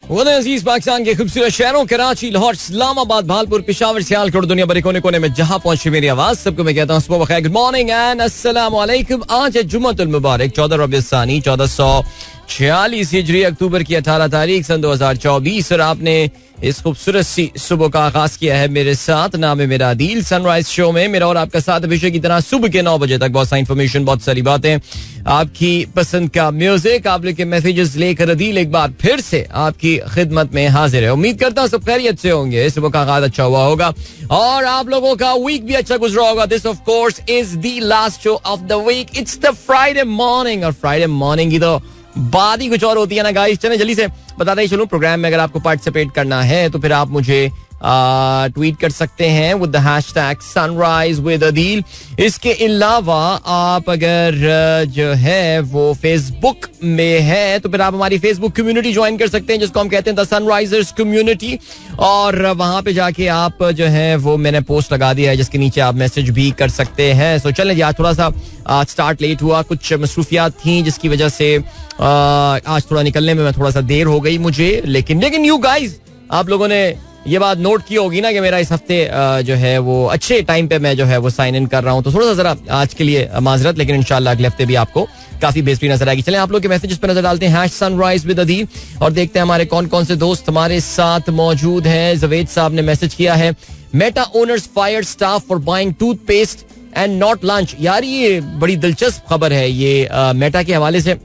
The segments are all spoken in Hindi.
अजीज पाकिस्तान के खूबसूरत शहरों कराची, लाहौर, इस्लामाबाद, भालपुर, पिशावर, सियालकोट, दुनिया भर कोने कोने में जहां पहुंची मेरी आवाज, सबको मैं कहता हूं सुबह बखैर, गुड मॉर्निंग एंड अस्सलाम वालेकुम। आज है जुम्मतुल मुबारक 14 रबीउल सानी 1446 हिजरी, अक्टूबर की 18 तारीख सन 2024 और आपने इस खूबसूरत सी सुबह का आगाज किया है मेरे साथ। नाम है मेरा अदील। सनराइज शो में मेरा और आपका साथ हमेशा की तरह सुबह के 9 बजे तक बहुत सारी इन्फॉर्मेशन, बहुत सारी बातें, आपकी पसंद का म्यूजिक, आप लोग के मैसेजेस लेकर अदील एक बार फिर से आपकी खिदमत में हाजिर है। उम्मीद करता हूँ सब खैरियत से होंगे, सुबह का आगाज अच्छा हुआ होगा और आप लोगों का वीक भी अच्छा गुजरा होगा। This of course is the last show of the week. It's the Friday morning और फ्राइडे मॉर्निंग की तो बात ही कुछ और होती है ना गाइस। चलें जल्दी से बताते ही चलूं, प्रोग्राम में अगर आपको पार्टिसिपेट करना है तो फिर आप मुझे ट्वीट कर सकते हैं with the hashtag sunrise with Adeel. इसके अलावा आप अगर जो है वो फेसबुक में है तो फिर आप हमारी फेसबुक कम्युनिटी ज्वाइन कर सकते हैं, जिसको हम कहते हैं द सनराइजर्स कम्युनिटी, और वहां पे जाके आप जो है वो मैंने पोस्ट लगा दिया है जिसके नीचे आप मैसेज भी कर सकते हैं। सो चलें जी, आज थोड़ा सा स्टार्ट लेट हुआ, कुछ मसरूफियात थी जिसकी वजह से आज थोड़ा निकलने में थोड़ा सा देर हो गई मुझे, लेकिन यू गाइज, आप लोगों ने ये बात नोट की होगी ना कि मेरा इस हफ्ते जो है वो अच्छे टाइम पे मैं जो है वो साइन इन कर रहा हूँ, तो थोड़ा सा जरा आज के लिए माजरत, लेकिन इंशाल्लाह अगले हफ्ते भी आपको काफी बेहतरीन नजर आएगी। चलें आप लोग के मैसेजेस पे नजर डालते हैं, सनराइज विद अदील, और देखते हैं हमारे कौन कौन से दोस्त हमारे साथ मौजूद हैं। जवेद साहब ने मैसेज किया है, Meta owners fire staff for buying toothpaste and not lunch. यार ये बड़ी दिलचस्प खबर है ये मेटा के हवाले से,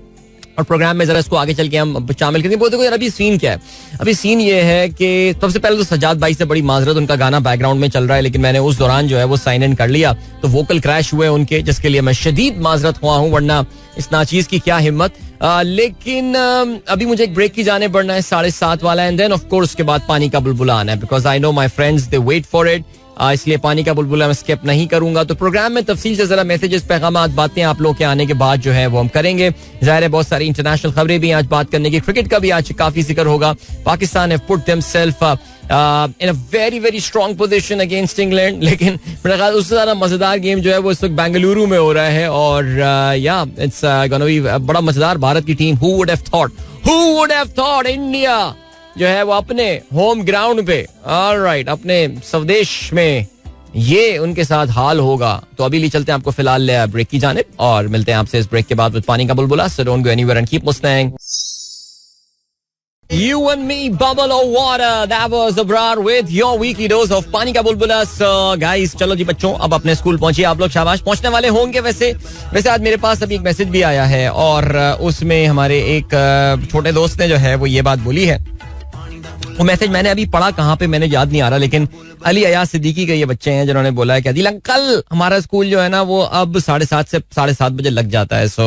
और प्रोग्राम में जरा इसको आगे चल के हम शामिल करेंगे। बोलते यार अभी सीन क्या है? अभी सीन ये है कि सबसे पहले तो सज्जाद भाई से बड़ी माजरत, उनका गाना बैकग्राउंड में चल रहा है, लेकिन मैंने उस दौरान जो है वो साइन इन कर लिया तो वोकल क्रैश हुए उनके, जिसके लिए मैं शदीद माजरत हुआ हूँ, वरना इस नाचीज की क्या हिम्मत। लेकिन अभी मुझे एक ब्रेक की जाने पड़ना है 7:30 वाला, एंड देन ऑफ कोर्स उसके बाद पानी का बुलबुला आना है, because I know my friends they wait for it, इसलिए पानी का बुलबुला मैं स्किप नहीं करूंगा। तो प्रोग्राम में तफसील से जरा मैसेजेस, पैगामात, बातें आप लोग के आने के बाद जो है वो हम करेंगे। जाहिर है बहुत सारी इंटरनेशनल खबरें भी आज बात करने की, क्रिकेट का भी आज काफी जिक्र होगा। Pakistan have put themselves in a very very strong position against England, लेकिन मेरा ख्याल उससे ज्यादा मजेदार गेम जो है वो इस वक्त बेंगलुरु में हो रहा है, और या इट्स गोना बी बड़ा मजेदार। भारत की team, who would have thought India जो है वो अपने होम ग्राउंड पे, ऑलराइट, अपने स्वदेश में ये उनके साथ हाल होगा। तो अभी ले चलते हैं आपको फिलहाल ब्रेक की जानिब, और मिलते हैं आपसे इस ब्रेक के बाद विद पानी का बुलबुला। So don't go anywhere and keep listening. You and me, bubble of water. That was Abrar with your weekly dose of पानी का बुलबुला. So guys, चलो जी बच्चों, अब अपने स्कूल पहुंचिए आप लोग, शाबाश, पहुंचने वाले होंगे। वैसे आज मेरे पास अभी एक मैसेज भी आया है, और उसमें हमारे एक छोटे दोस्त ने जो है वो ये बात बोली है। वो मैसेज मैंने अभी पढ़ा कहाँ पे मैंने याद नहीं आ रहा, लेकिन अली अयाज सिद्दीकी के ये बच्चे हैं जिन्होंने बोला है कि अदील अंकल, हमारा स्कूल जो है ना वो अब 7:30 से 7:30 बजे लग जाता है। सो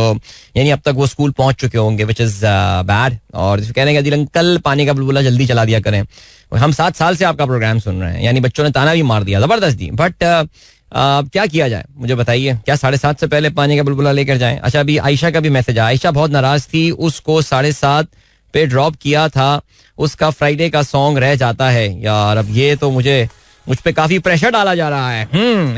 यानी अब तक वो स्कूल पहुंच चुके होंगे, विच इज बैड, और कह रहे हैं अदील अंकल पानी का बुलबुला जल्दी चला दिया करें। हम 7 साल से आपका प्रोग्राम सुन रहे हैं, यानी बच्चों ने ताना भी मार दिया, जबरदस्त दी, बट क्या किया जाए मुझे बताइए, क्या 7:30 से पहले पानी का बुलबुला लेकर जाएं? अच्छा, अभी आयशा का भी मैसेज आया, आयशा बहुत नाराज थी, उसको 7:30 पे ड्रॉप किया था, उसका फ्राइडे का सॉन्ग रह जाता है। यार अब ये तो मुझ पे काफी प्रेशर डाला जा रहा है,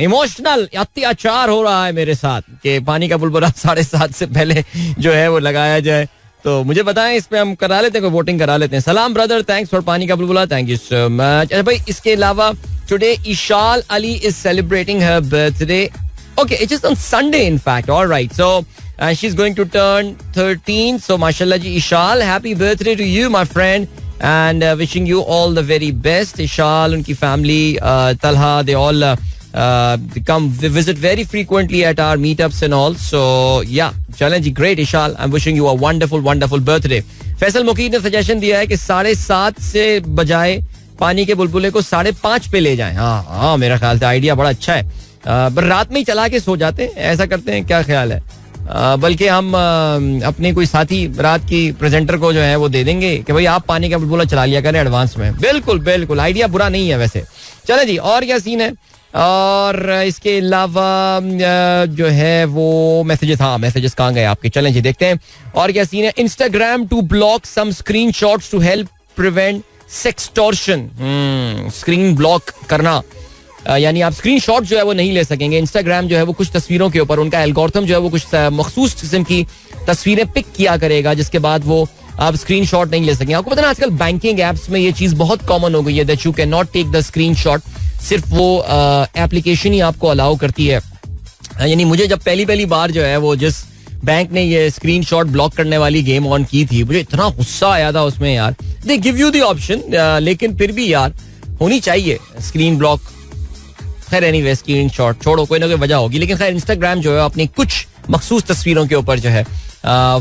इमोशनल अत्याचार हो रहा है मेरे साथ कि पानी का बुलबुला 7:30 से पहले जो है वो लगाया जाए। तो मुझे बताएं, इस पे हम करा लेते हैं, वोटिंग करा लेते हैं। सलाम ब्रदर, थैंक्स फॉर पानी का बुलबुला, थैंक यू सो मच। अच्छा भाई, इसके अलावा today Ishal Ali is celebrating her birthday. Okay, it is on Sunday in fact. All right. So she's going to turn 13. So mashallah ji, Ishal, happy birthday to you my friend, and wishing you all the very best. Ishal, unki family, Talha, they all come visit very frequently at our meetups and all. So yeah, challenge ji, great Ishal. I'm wishing you a wonderful birthday. Faisal Muqeed ने सजेशन दिया है कि 7:30 से बजाय पानी के बुलबुले को 5:30 पे ले जाएं. हाँ, मेरा ख्याल से आइडिया बड़ा अच्छा है. पर रात में ही चला के सो जाते हैं, ऐसा करते हैं, क्या ख्याल है? बल्कि हम अपने कोई साथी रात की प्रेजेंटर को जो है वो दे देंगे कि भाई आप पानी का बुलबुला चला लिया करें एडवांस में. बिल्कुल आइडिया बुरा नहीं है वैसे. चले जी, और क्या सीन है? और इसके अलावा जो है वो मैसेजेस कहाँ गए आपके? चलें जी देखते हैं और क्या सीन है. Instagram to block some screenshots to help prevent sextortion. Screen block करना यानी आप स्क्रीनशॉट जो है वो नहीं ले सकेंगे. इंस्टाग्राम जो है वो कुछ तस्वीरों के ऊपर उनका एल्गोरिथम जो है वो कुछ मखसूस किस्म की तस्वीरें पिक किया करेगा, जिसके बाद वो आप स्क्रीनशॉट नहीं ले सकेंगे. आपको पता है आजकल बैंकिंग एप्स में ये चीज बहुत कॉमन हो गई है that you can not take the screenshot. सिर्फ वो एप्लीकेशन ही आपको अलाउ करती है. यानी मुझे जब पहली बार जो है वो जिस बैंक ने ये स्क्रीनशॉट ब्लॉक करने वाली गेम ऑन की थी, मुझे इतना गुस्सा आया था उसमें यार. They give you the option, लेकिन फिर भी यार होनी चाहिए स्क्रीन ब्लॉक. खैर एनीवे स्क्रीनशॉट छोड़ो, कोई ना कोई वजह होगी. लेकिन खैर इंस्टाग्राम जो है अपनी कुछ मखसूस तस्वीरों के ऊपर जो है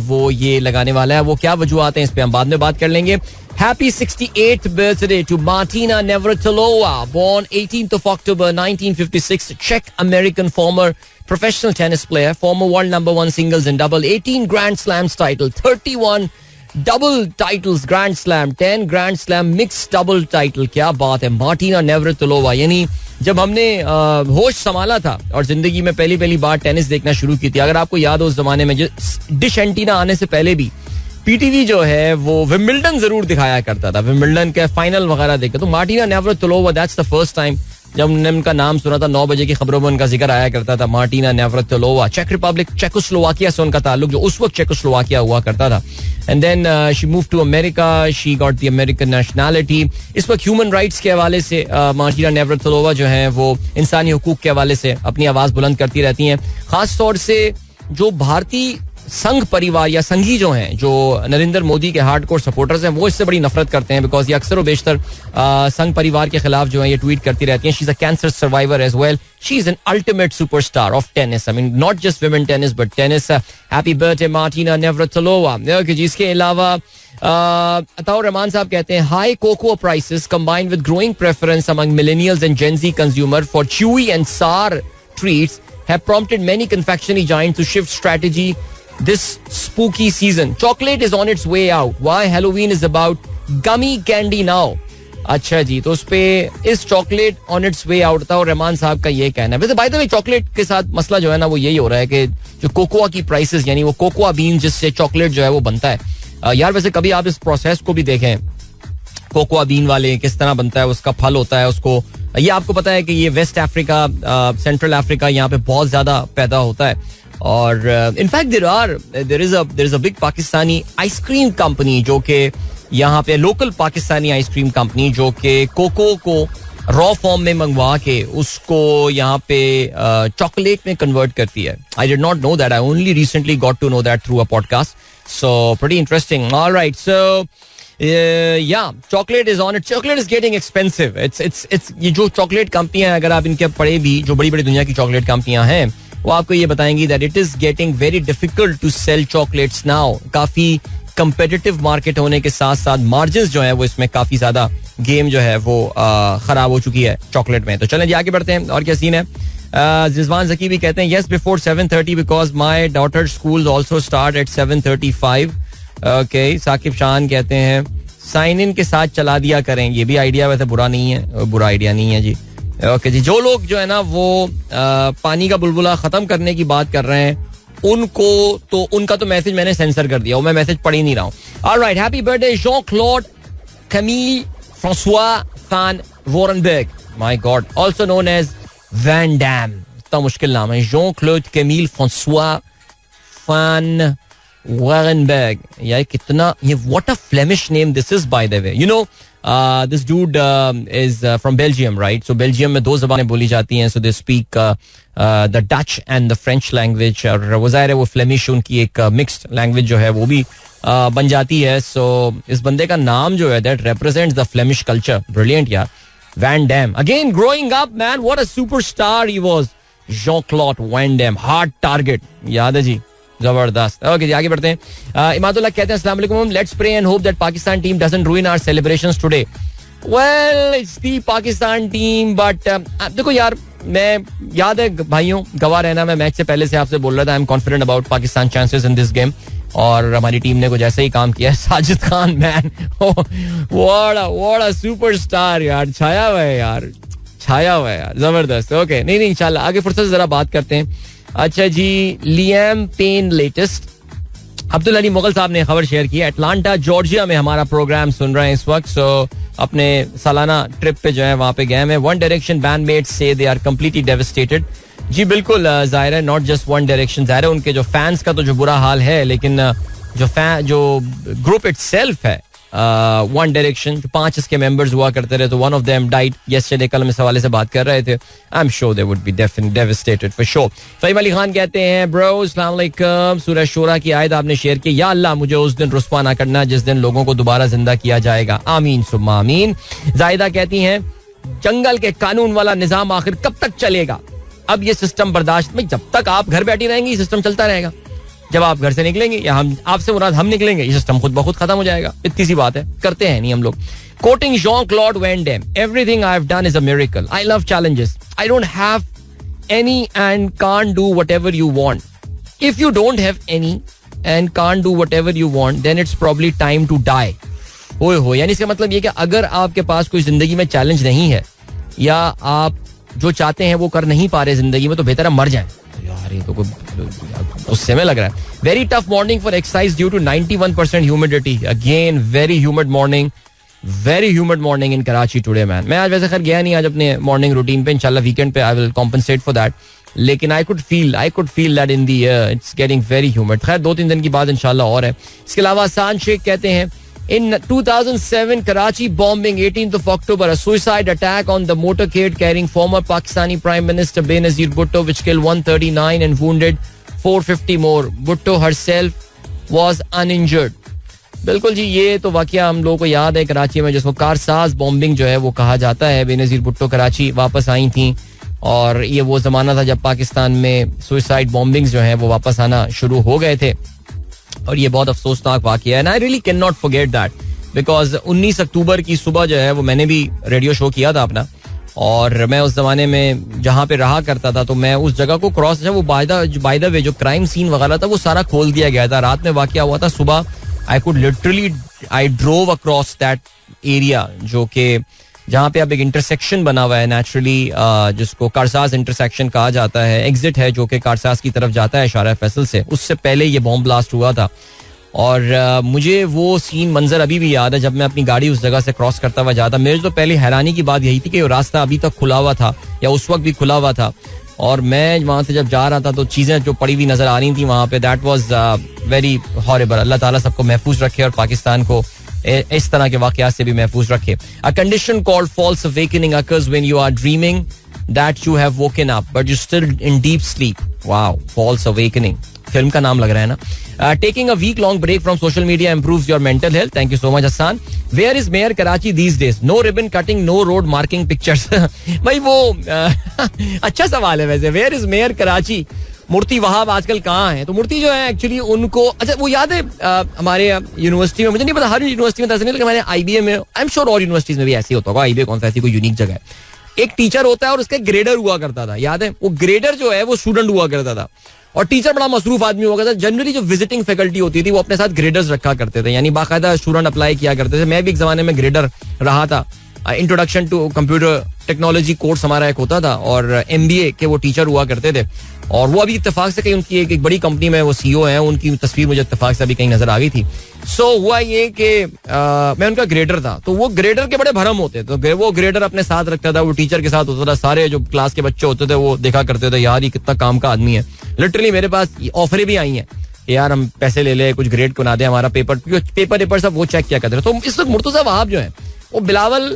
वो ये लगाने वाला है. वो क्या वजूहात हैं इस पे हम बाद में बात कर लेंगे. Happy 68th birthday to Martina Navratilova, born 18th of October 1956, Czech American former professional tennis player, former world number 1 singles and double, 18 Grand Slams title, 31 double titles Grand Slam, 10 Grand Slam mixed double title. क्या बात है. मार्टिना नेवरातिलोवा, यानी जब हमने होश संभाला था और जिंदगी में पहली बार टेनिस देखना शुरू की थी, अगर आपको याद हो उस जमाने में जो डिश एंटीना आने से पहले भी पीटीवी जो है वो विंबलडन जरूर दिखाया करता था, विंबलडन के फाइनल वगैरह देखा. तो Martina Navratilova, that's the first time जब हमने उनका नाम सुना था. 9 बजे की खबरों में उनका जिक्र आया करता था. मार्टिना नेवरातिलोवा, चेक रिपब्लिक चेकोस्लोवाकिया से उनका ताल्लुक, जो उस वक्त चेकोस्लोवाकिया हुआ करता था. And then she move to America, she got the American nationality. इस वक्त ह्यूमन राइट्स के हवाले से मार्टिना नेवरातिलोवा जो है वो इंसानी हुकूक के हवाले से अपनी आवाज बुलंद करती रहती हैं. खासतौर से जो भारतीय संघ परिवार या संघी जो हैं, जो नरेंद्र मोदी के हार्डकोर सपोर्टर्स हैं, वो इससे बड़ी नफरत करते हैं बिकॉज ये अक्सर और बेशतर संघ परिवार के खिलाफ जो है ये ट्वीट करती रहती हैं. She is a cancer survivor as well. She is an ultimate superstar of tennis. I mean not just women tennis but tennis. Happy birthday Martina Navratilova. जिसके अलावा अताउर रहमान साहब कहते हैं high cocoa prices combined with growing preference among millennials and Gen Z consumer for chewy and sour treats have prompted many confectionery giants to shift strategy this spooky season. Chocolate is on its way out. Why Halloween is about gummy candy now. अच्छा जी, तो उस पे इस chocolate on it's way out था और रहमान साहब का ये कहना है. वैसे बाय द वे चॉकलेट के साथ मसला जो है ना वो यही हो रहा है कि जो कोकोआ की प्राइसेस, यानी वो कोकोआ बीन जिससे चॉकलेट जो है वो बनता है. यार वैसे कभी आप इस प्रोसेस को भी देखें, कोकोआ बीन वाले किस तरह बनता है, उसका फल होता है, उसको ये आपको पता है कि ये वेस्ट अफ्रीका, सेंट्रल अफ्रीका, यहाँ पे बहुत ज्यादा पैदा होता है. और in fact there is a big Pakistani ice cream company जो कि यहाँ पे लोकल पाकिस्तानी आइसक्रीम कंपनी जो कि कोको को रॉ फॉर्म में मंगवा के उसको यहाँ पे चॉकलेट में कन्वर्ट करती है. I did not know that. I only recently got to know that through a podcast. So pretty interesting. Alright, so yeah, chocolate is on it. Chocolate is getting expensive. It's ये जो चॉकलेट कंपनियां, अगर आप इनके पढ़े भी, जो बड़ी बड़ी दुनिया की चॉकलेट कंपनियां हैं, वो आपको ये बताएंगी that it is getting very difficult to sell chocolates now. काफी competitive मार्केट होने के साथ साथ मार्जिन्स जो है वो इसमें काफी ज्यादा गेम जो है वो खराब हो चुकी है चॉकलेट में. तो चलें जी आगे बढ़ते हैं. और क्या सीन है. रिजवान ज़की भी कहते हैं yes before 7:30 because my daughter's schools also start at 7:35. Okay. Saqib Shan कहते हैं साइन इन के साथ चला दिया करें. ये भी आइडिया वैसे बुरा नहीं है, बुरा आइडिया नहीं है जी. ओके जी. जो लोग जो है ना वो पानी का बुलबुला खत्म करने की बात कर रहे हैं उनका तो मैसेज मैंने सेंसर कर दिया, वो मैं मैसेज पढ़ ही नहीं रहा हूँ. Alright, happy birthday Jean-Claude Camille François Van Worenberg, my god, also known as Van Damme. इतना मुश्किल नाम है. Jean-Claude Camille François Van Worenberg. यार कितना ये, what a Flemish name this is by the way. You know, this dude is from Belgium, right? So Belgium में 2 ज़बानें बोली जाती हैं. So they speak the Dutch and the French language. और वो ज़ाहिर है वो Flemish उनकी एक mixed language जो है वो भी बन जाती है. So इस बंदे का नाम जो है that represents the Flemish culture. Brilliant यार. Van Damme. Again growing up man, what a superstar he was. Jean-Claude Van Damme. Hard target. याद है जी. जबरदस्त. ओके जी आगे बढ़ते हैं. इमादुल्लाह कहते हैं अस्सलाम वालेकुम, let's pray and hope that Pakistan team doesn't ruin our celebrations today. Well it's the Pakistan team but देखो यार, मैं याद है भाइयों, गवाह रहना, मैं मैच से पहले से आपसे बोल रहा था I am confident about Pakistan chances in this game. और हमारी टीम ने कुछ ऐसा ही काम किया है. Sajid Khan man, what a superstar यार. छाया हुआ है यार, छाया हुआ है यार, जबरदस्त. ओके नहीं इंशाल्लाह आगे फुर्सत से जरा बात करते हैं. अच्छा जी, Liam Payne latest. Abdul Ali Mughal साहब ने खबर शेयर की है, अटलांटा जॉर्जिया में हमारा प्रोग्राम सुन रहे हैं इस वक्त. सो अपने सालाना ट्रिप पे जो है वहां पे गए हैं. वन डायरेक्शन बैंडमेट्स से दे आर कंप्लीटली डेवास्टेटेड. जी बिल्कुल, जाहिर है नॉट जस्ट वन डायरेक्शन, जाहिर है उनके जो फैंस का तो जो बुरा हाल है, लेकिन जो ग्रुप इटसेल्फ है, वन डायरेक्शन, जो 5 इसके मेंबर्स हुआ करते रहे, तो one of them died yesterday, कल हम इस हवाले से बात कर रहे थे. I am sure they would be devastated for sure. Fahim Ali Khan कहते हैं ब्रो अस्सलाम वालेकुम, सूरह शूरा की आयत आपने शेयर की, या अल्लाह मुझे उस दिन रुस्वा ना करना जिस दिन लोगों को दोबारा जिंदा किया जाएगा, आमीन सुम्मा आमीन. जाहिदा कहती हैं जंगल के कानून वाला निजाम आखिर कब तक चलेगा? अब ये सिस्टम बर्दाश्त में, जब तक आप घर बैठी रहेंगी सिस्टम चलता रहेगा. जब आप घर से निकलेंगे या हम आपसे मुराद हम निकलेंगे, ये सिस्टम खुद ब खुद खत्म हो जाएगा. इतनी सी बात है, करते हैं नहीं हम लोग. Quoting Jean Claude Van Damme, everything I have done is a miracle, I love challenges, I don't have any and can't do whatever you want. If you don't have any and can't do whatever you want then it's probably time to die. ओए हो, यानी इसका मतलब ये कि अगर आपके पास कोई जिंदगी में चैलेंज नहीं है या आप जो चाहते हैं वो कर नहीं पा रहे जिंदगी में, तो बेहतर है मर जाएं. यार ये तो उससे में लग रहा है. Very tough morning for exercise due to 91% humidity. Again very humid morning in Karachi today man. मैं आज वैसे खैर गया नहीं आज अपने मॉर्निंग रूटीन पे, इंशाल्लाह वीकेंड पे I will compensate for that, लेकिन I could feel that in the air it's getting very humid. खैर 2-3 दिन की बाद इंशाल्लाह और है. इसके अलावा आसान शेख कहते हैं in 2007 Karachi bombing, 18th of October, a suicide attack on the motorcade carrying former Pakistani Prime Minister Benazir Bhutto which killed 139 and wounded 450 more. Bhutto herself was uninjured. बिल्कुल जी, ये तो वाकया हम लोगों को याद है कराची में, जिसको कारसाज बॉम्बिंग जो है वो कहा जाता है. बेनजीर भुट्टो कराची वापस आई थी और ये वो जमाना था जब पाकिस्तान में सुसाइड बॉम्बिंग्स जो है वो वापस आना शुरू हो गए थे, और ये बहुत अफसोसनाक वाकया है. I really can not forget that because 19 अक्टूबर की सुबह जो है वो मैंने भी रेडियो शो किया था अपना, और मैं उस जमाने में जहाँ पे रहा करता था तो मैं उस जगह को क्रॉस, वो बाय द वे जो क्राइम सीन वगैरह था वो सारा खोल दिया गया था. रात में वाकया हुआ था, सुबह I drove across that area, जो कि जहाँ पे अब एक इंटरसेक्शन बना हुआ है नेचुरली, जिसको कारसाज इंटरसेक्शन कहा जाता है. एग्जिट है जो कि कारसाज की तरफ जाता है शारा फैसल से. उससे पहले ये बॉम्ब ब्लास्ट हुआ था और मुझे वो सीन मंजर अभी भी याद है जब मैं अपनी गाड़ी उस जगह से क्रॉस करता हुआ जाता. मेरे तो पहले हैरानी की बात यही थी कि वो रास्ता अभी तक खुला हुआ था या उस वक्त भी खुला हुआ था, और मैं वहाँ से जब जा रहा था तो चीज़ें जो पड़ी हुई नजर आ रही थी वहाँ पे. That was very horrible. अल्लाह ताला सबको महफूज रखे और पाकिस्तान को इस तरह के वाकयात से भी महफूज रखे. A condition called false awakening occurs when you are dreaming that you have woken up but you still in deep sleep. Wow, false awakening film का नाम लग रहा है ना. Taking a week long break from social media improves your mental health. Thank you so much Hasan. Where is mayor Karachi these days? No ribbon cutting, no road marking pictures. भाई वो अच्छा सवाल है वैसे. Where is mayor Karachi? मूर्ति वहाब आजकल कहाँ है? तो मूर्ति जो है एक्चुअली उनको, अच्छा वो याद है हमारे यूनिवर्सिटी में, मुझे नहीं पता हर यूनिवर्सिटी में ऐसा नहीं, लेकिन हमारे IBA में, आई एम श्योर और यूनिवर्सिटीज में भी ऐसे होता होगा. IBA कौन सा ऐसी कोई यूनिक जगह है. एक टीचर होता है और उसका ग्रेडर हुआ करता था, याद है? वो ग्रेडर जो है वो स्टूडेंट हुआ करता था, और टीचर बड़ा मसरूफ आदमी हुआ करता था. जनरली जो विजिटिंग फैकल्टी होती थी वो अपने साथ ग्रेडर्स रखा करते थे, यानी बाकायदा स्टूडेंट अप्लाई किया करते थे. मैं भी एक जमाने में ग्रेडर रहा था. Introduction to computer technology course हमारा एक होता था, और MBA के वो टीचर हुआ करते थे, और वो अभी इत्तेफाक से कहीं उनकी एक बड़ी कंपनी में वो CEO हैं, उनकी तस्वीर मुझे इत्तेफाक से अभी कहीं नजर आ गई थी. सो हुआ ये कि मैं उनका ग्रेडर था, तो वो ग्रेडर के बड़े भरम होते, तो वो ग्रेडर अपने साथ रखता था, वो टीचर के साथ होता था. सारे जो क्लास के बच्चे होते थे वो देखा करते थे, यार ये कितना काम का आदमी है. लिटरली मेरे पास ऑफरें भी आई हैं, यार हम पैसे ले ले, कुछ ग्रेड बना दे हमारा पेपर सब वो चेक किया करते थे. तो इस वक्त मुर्तजा वहाब जो है वो बिलावल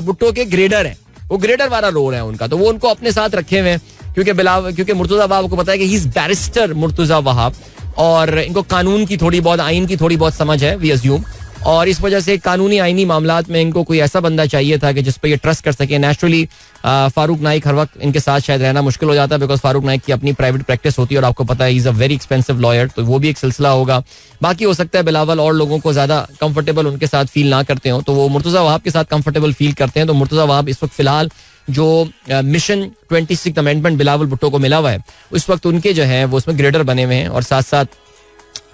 भुट्टो के ग्रेडर हैं, वो ग्रेडर वाला रोल है उनका, तो वो उनको अपने साथ रखे हुए हैं क्योंकि मुर्तजा वहाब को पता है कि he is barrister Murtaza Wahab, और इनको कानून की थोड़ी बहुत, आइन की थोड़ी बहुत समझ है, वी अज्यूम, और इस वजह से कानूनी आईनी मामलात में इनको कोई ऐसा बंदा चाहिए था कि जिस पर ये ट्रस्ट कर सके. नेचुरली फारूक नाइक हर वक्त इनके साथ शायद रहना मुश्किल हो जाता है, बिकॉज फारूक नाइक की अपनी प्राइवेट प्रैक्टिस होती है और आपको पता है he is a very expensive lawyer, तो वो भी एक सिलसिला होगा. बाकी हो सकता है बिलावल और लोगों को ज्यादा कंफर्टेबल उनके साथ फील ना करते हो, तो वो मुर्तजा वहाब के साथ कंफर्टेबल फील करते हैं. तो मुर्तजा वहाब इस वक्त फिलहाल जो मिशन 26 अमेंडमेंट बिलावल भुट्टो को मिला हुआ है, उस वक्त उनके जो है वो उसमें ग्रेडर बने हुए हैं, और साथ साथ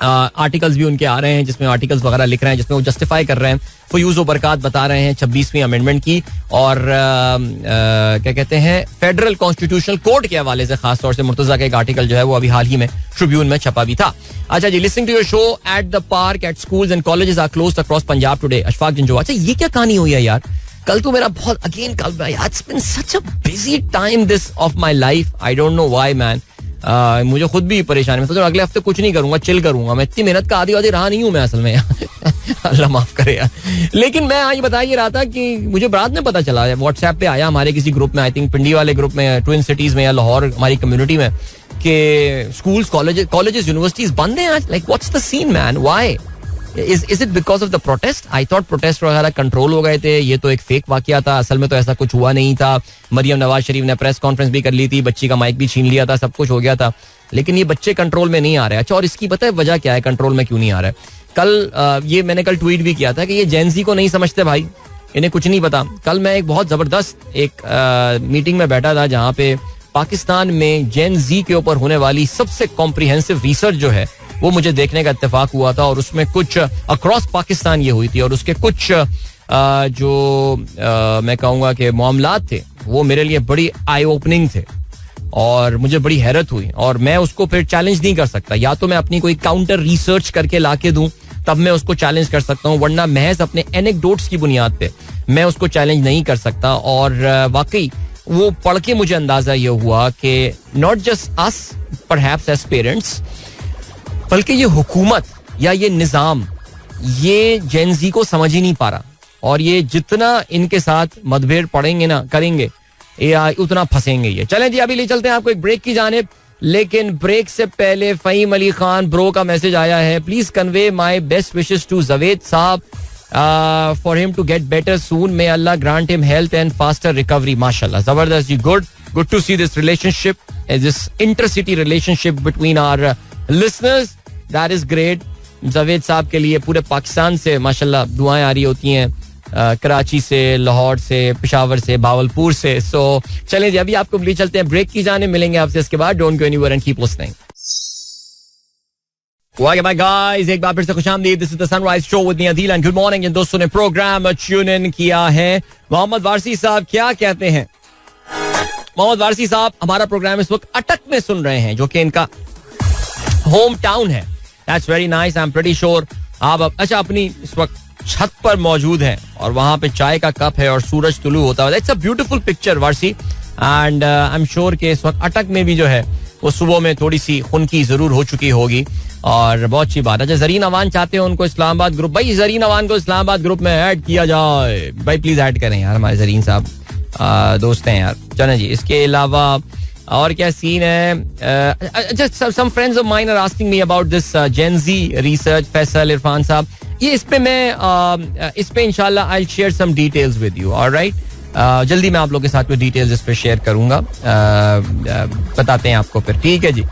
आर्टिकल्स भी उनके आ रहे हैं जिसमें आर्टिकल्स वगैरह लिख रहे हैं, जिसमें वो जस्टिफाई कर रहे हैं, फयूज व बरकत बता रहे हैं 26वीं अमेंडमेंट की, और क्या कहते हैं फेडरल कॉन्स्टिट्यूशनल कोर्ट के हवाले से खास तौर से मुर्तजा का एक आर्टिकल जो है वो अभी हाल ही में ट्रिब्यून में छपा भी था. अच्छा जी, listening to your show at the park at schools and colleges are closed across Punjab today. Ashfaq Janjua. अच्छा ये क्या कहानी हुई है यार? कल तो मेरा बहुत it's been such a busy time this of my life, I don't know why man. मुझे खुद भी परेशानी में, तो अगले हफ्ते कुछ नहीं करूंगा, चिल करूंगा. मैं इतनी मेहनत का आदि रहा नहीं हूं मैं असल में. अल्लाह माफ करे यार. लेकिन मैं ये बता ही रहा था कि मुझे बाद में पता चला, व्हाट्सएप पे आया हमारे किसी ग्रुप में, आई थिंक पिंडी वाले ग्रुप में, ट्विन सिटीज में या लाहौर हमारी कम्युनिटी में, कि स्कूल्स, कॉलेजेस, यूनिवर्सिटीज बंद हैं आज. Like what's the scene man, why? Is it because of the protest? I thought protest वगैरह कंट्रोल हो गए थे. ये तो एक फेक वाकया था, असल में तो ऐसा कुछ हुआ नहीं था. मरियम नवाज शरीफ ने प्रेस कॉन्फ्रेंस भी कर ली थी, बच्ची का माइक भी छीन लिया था, सब कुछ हो गया था, लेकिन ये बच्चे कंट्रोल में नहीं आ रहे. अच्छा, और इसकी पता है वजह क्या है कंट्रोल में क्यों नहीं आ रहा है? कल ये मैंने कल ट्वीट भी किया था कि ये जेन ज़ी को नहीं समझते भाई, इन्हें कुछ नहीं पता. कल मैं एक बहुत जबरदस्त एक मीटिंग में बैठा था जहाँ पे पाकिस्तान में जेन ज़ी के ऊपर होने वाली सबसे कॉम्प्रिहेंसिव रिसर्च जो है वो मुझे देखने का इत्तेफाक हुआ था. और उसमें कुछ अक्रॉस पाकिस्तान ये हुई थी, और उसके कुछ मैं कहूँगा कि मामलात थे वो मेरे लिए बड़ी आई ओपनिंग थे और मुझे बड़ी हैरत हुई. और मैं उसको फिर चैलेंज नहीं कर सकता, या तो मैं अपनी कोई काउंटर रिसर्च करके ला के दूं तब मैं उसको चैलेंज कर सकता हूँ, वरना महज अपने एनेक्डोट्स की बुनियाद पे मैं उसको चैलेंज नहीं कर सकता. और वाकई वो पढ़ के मुझे अंदाजा ये हुआ कि not just us perhaps as parents, बल्कि ये हुकूमत या ये निज़ाम ये जेन ज़ी को समझ ही नहीं पा रहा. और ये जितना इनके साथ मतभेद पड़ेंगे ना करेंगे उतना फंसेंगे ये. चलें जी, अभी ले चलते हैं आपको एक ब्रेक की जानिब, लेकिन ब्रेक से पहले फ़हीम अली खान ब्रो का मैसेज आया है. Please convey my best wishes to Javed साहब for him to get better soon. May अल्लाह grant him health and faster recovery. माशाल्लाह, जबरदस्त जी. Good to see this relationship, this intercity relationship between our listeners. That is great. Javed साहब के लिए पूरे पाकिस्तान से माशाल्लाह दुआएं आ रही होती हैं, कराची से, लाहौर से, पेशावर से, भावलपुर से. सो चलें जी, अभी आपको ले चलते हैं ब्रेक की जाने, मिलेंगे आपसे इसके बाद. Don't go anywhere and keep listening. Welcome back guys, एक बार फिर से खुशामदीद. This is the sunrise show with me Adeel and good morning. जिन दोस्तों ने प्रोग्राम ट्यून इन किया है, मोहम्मद वारसी साहब क्या कहते हैं? मोहम्मद वारसी साहब हमारा प्रोग्राम इस वक्त अटक में सुन रहे हैं, जो कि इनका होम टाउन है. That's very nice. I'm pretty sure आप अच्छा अपनी इस वक्त छत पर मौजूद हैं और वहां पे चाय का कप है और सूरज तुलू होता है. It's a beautiful picture Warsi, and I'm sure कि इस वक्त अटक में भी जो है वो सुबह में थोड़ी सी खुनकी जरूर हो चुकी होगी और बहुत अच्छी बात है. अच्छा, जरीन अवान चाहते हैं उनको इस्लामाबाद ग्रुप, भाई जरीन अवान को इस्लामाबाद ग्रुप में ऐड किया जाए भाई, प्लीज ऐड करें यार, हमारे जरीन साहब दोस्त हैं यार. चलें जी, इसके अलावा और क्या सीन है? Some friends of mine are asking me about this Gen Z research. Faisal Irfan sahab, ये इस पे इंशाल्लाह I will share some details with you. Alright, जल्दी मैं आप लोगों के साथ कोई डिटेल्स इस पे शेयर करूंगा, बताते हैं आपको फिर. ठीक है जी.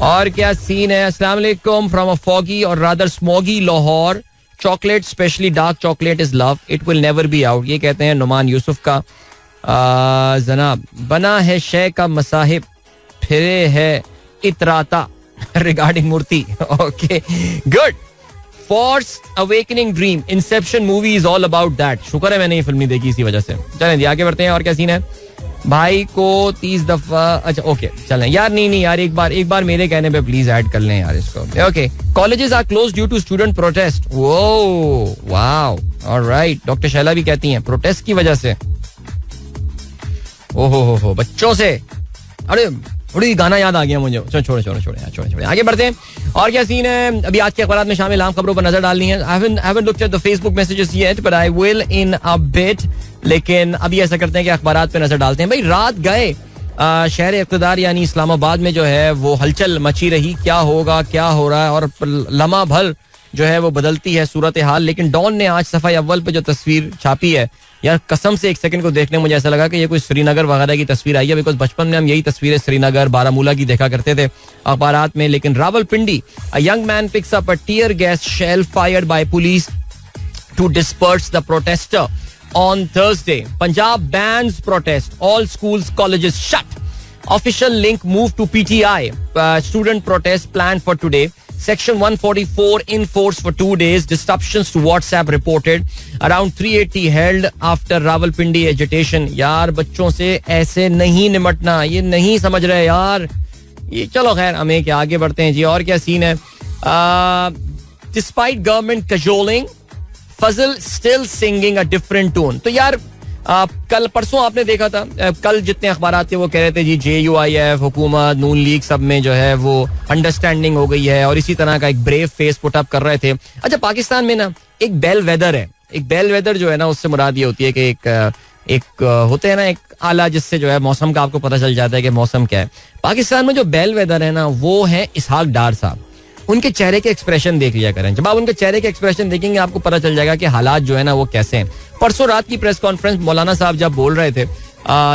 और क्या सीन है? अस्सलाम वालेकुम फ्रॉम अ फॉगी और rather smoggy Lahore. Chocolate specially dark chocolate is love, it will never be out. ये कहते हैं नुमान यूसुफ का. जनाब, बना है शे का मसाहिब, फिरे है इतराता रिगार्डिंग मूर्ति. Okay, good. Forced awakening dream, inception movie is all about that. शुक्र है मैंने ये फिल्म नहीं देखी इसी वजह से. चलें जी, आगे बढ़ते हैं. और क्या सीन है? भाई को 30 दफा. अच्छा ओके, चलें यार. नहीं यार, एक बार मेरे कहने पे प्लीज ऐड कर लें यार इसको. Okay, colleges are close due to student protest. वो वाओ, ऑलराइट. डॉक्टर शैला भी कहती हैं प्रोटेस्ट की वजह से. ओहो बच्चों से. अरे थोड़ी गाना याद आ गया मुझे. छोड़े आगे बढ़ते हैं. और क्या सीन है? अभी आज के अखबार में शामिल आम खबरों पर नजर डालनी है. I haven't looked at the Facebook messages yet, but I will in a bit. लेकिन अभी ऐसा करते हैं कि अखबार पे नजर डालते हैं. भाई रात गए शहर इक़्तिदार यानी इस्लामाबाद में जो है वो हलचल मची रही. क्या होगा, क्या हो रहा है, और लम्हा भर जो है वो बदलती है सूरत हाल. लेकिन डॉन ने आज सफाई अव्वल पे जो तस्वीर छापी है यार, कसम से एक सेकंड को देखने मुझे ऐसा लगा कि ये कोई श्रीनगर वगैरह की तस्वीर आई है, बिकॉज बचपन में हम यही तस्वीरें श्रीनगर, बारामूला की देखा करते थे अखबारात में. लेकिन Rawalpindi, a young man picks up a tear gas shell fired by police to disperse the protester on Thursday. Punjab bans protest, all schools colleges shut. Official link moved to PTI. Student protest planned for today. Section 144 in force for 2 days. Disruptions to WhatsApp reported. Around 380 held after Rawalpindi agitation. यार बच्चों से ऐसे नहीं निमटना, ये नहीं समझ रहे यार ये. चलो खैर, हमें क्या, आगे बढ़ते हैं जी. और क्या सीन है? Despite government cajoling, Fazal still singing a different tune. तो यार कल परसों आपने देखा था, कल जितने अखबार थे वो कह रहे थे जी JUIF, हुकूमत, नून लीग सब में जो है वो अंडरस्टैंडिंग हो गई है और इसी तरह का एक ब्रेव फेस पुट अप कर रहे थे. अच्छा, पाकिस्तान में ना एक बेल वेदर है. एक बेल वेदर जो है ना, उससे मुराद ये होती है कि एक होते हैं ना एक आला जिससे जो है मौसम का आपको पता चल जाता है कि मौसम क्या है. पाकिस्तान में जो बेल वेदर है ना, वो है इसहाक डार साहब. उनके चेहरे के एक्सप्रेशन देख लिया करें. जब आप उनके चेहरे के एक्सप्रेशन देखेंगे आपको पता चल जाएगा कि हालात जो है ना वो कैसे हैं. परसों रात की प्रेस कॉन्फ्रेंस मौलाना साहब जब बोल रहे थे,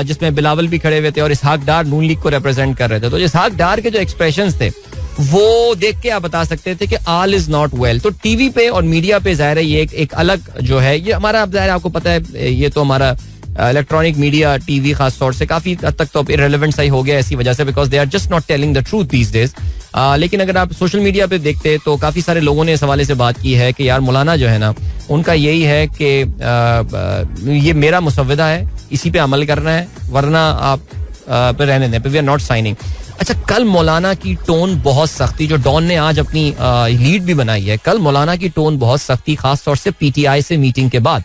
जिसमें बिलावल भी खड़े हुए थे और इसहाक डार नून लीग को रिप्रेजेंट कर रहे थे, तो इसहाक डार के जो एक्सप्रेशंस थे वो देख के आप बता सकते थे कि ऑल इज नॉट वेल. तो टीवी पे और मीडिया पे जाहिर है ये एक अलग जो है, ये हमारा अब जाहिर आपको पता है ये तो हमारा इलेक्ट्रॉनिक मीडिया, टीवी खास तौर से काफी हद तक तो इररिलेवेंट सा ही हो गया ऐसी वजह से, because they are just not telling the truth these days. लेकिन अगर आप सोशल मीडिया पे देखते तो काफी सारे लोगों ने इस हवाले से बात की है कि यार मौलाना जो है ना, उनका यही है कि ये मेरा मुसव्वदा है, इसी पे अमल करना है, वरना आप पे रहने दें, वी आर नॉट साइनिंग. अच्छा, कल मौलाना की टोन बहुत सख्त थी. जो डॉन ने आज अपनी लीड भी बनाई है, कल मौलाना की टोन बहुत सख्त थी, खास तौर से PTI से मीटिंग के बाद.